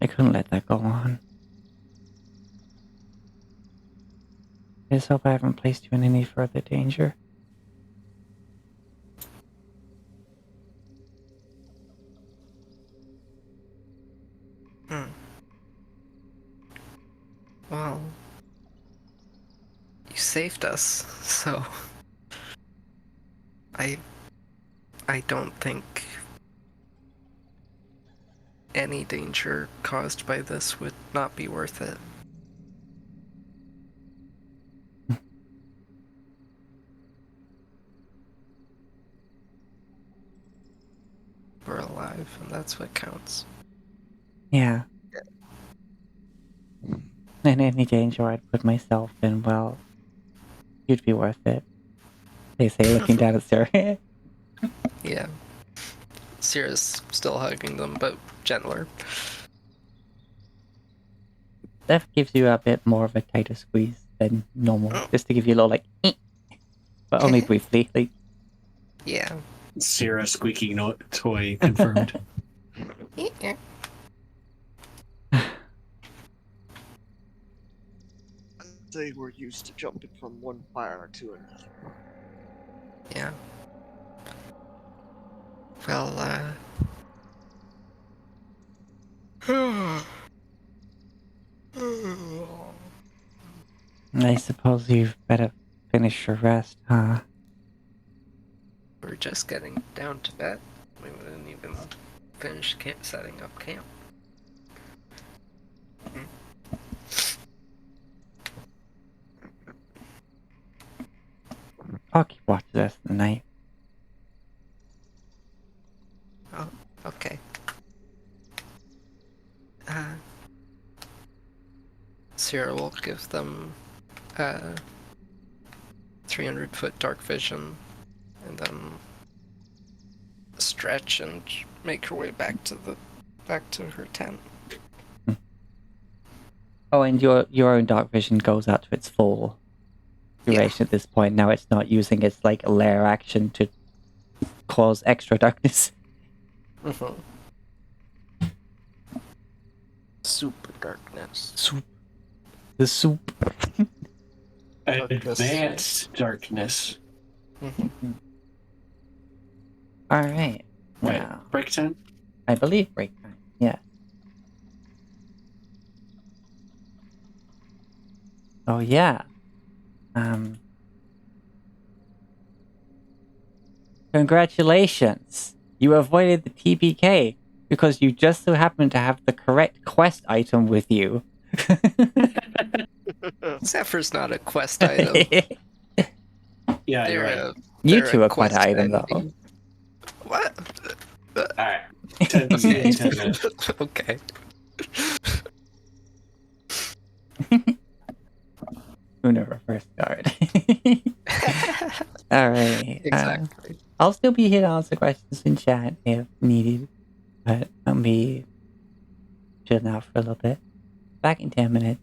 I couldn't let that go on. I just hope I haven't placed you in any further danger. Well, you saved us, so I don't think any danger caused by this would not be worth it. We're alive, and that's what counts. Yeah. And any danger I'd put myself in, well, you'd be worth it. They say, looking down at Sarah. Yeah. Sierra's still hugging them, but gentler. That gives you a bit more of a tighter squeeze than normal, just to give you a little like... but only briefly. Like, Yeah. Sierra squeaky toy confirmed. They were used to jumping from one fire to another. Yeah. Well, I suppose you've better finish your rest, huh? we're just getting down to bed. We didn't even finish setting up camp. I'll keep watch the rest of the night. Oh, okay. Sierra will give them 300-foot dark vision, and then stretch and make her way back to her tent. Oh, and your own dark vision goes out to its full duration at this point. Now it's not using its like lair action to cause extra darkness. Mm-hmm. Super darkness. Soup. The soup. Advanced darkness. Mm-hmm. All right. Wait, Now, break time? I believe break time. Yeah. Oh yeah. Congratulations. You avoided the TPK because you just so happen to have the correct quest item with you. Zephyr's not a quest item. Yeah, you're They're right. You they're two a are quite an quest item, though. entity. What? Alright. 10 minutes. Okay. Uno reverse guard. Alright. Exactly. I'll still be here to answer questions in chat if needed. But I'll be chilling out for a little bit. Back in 10 minutes.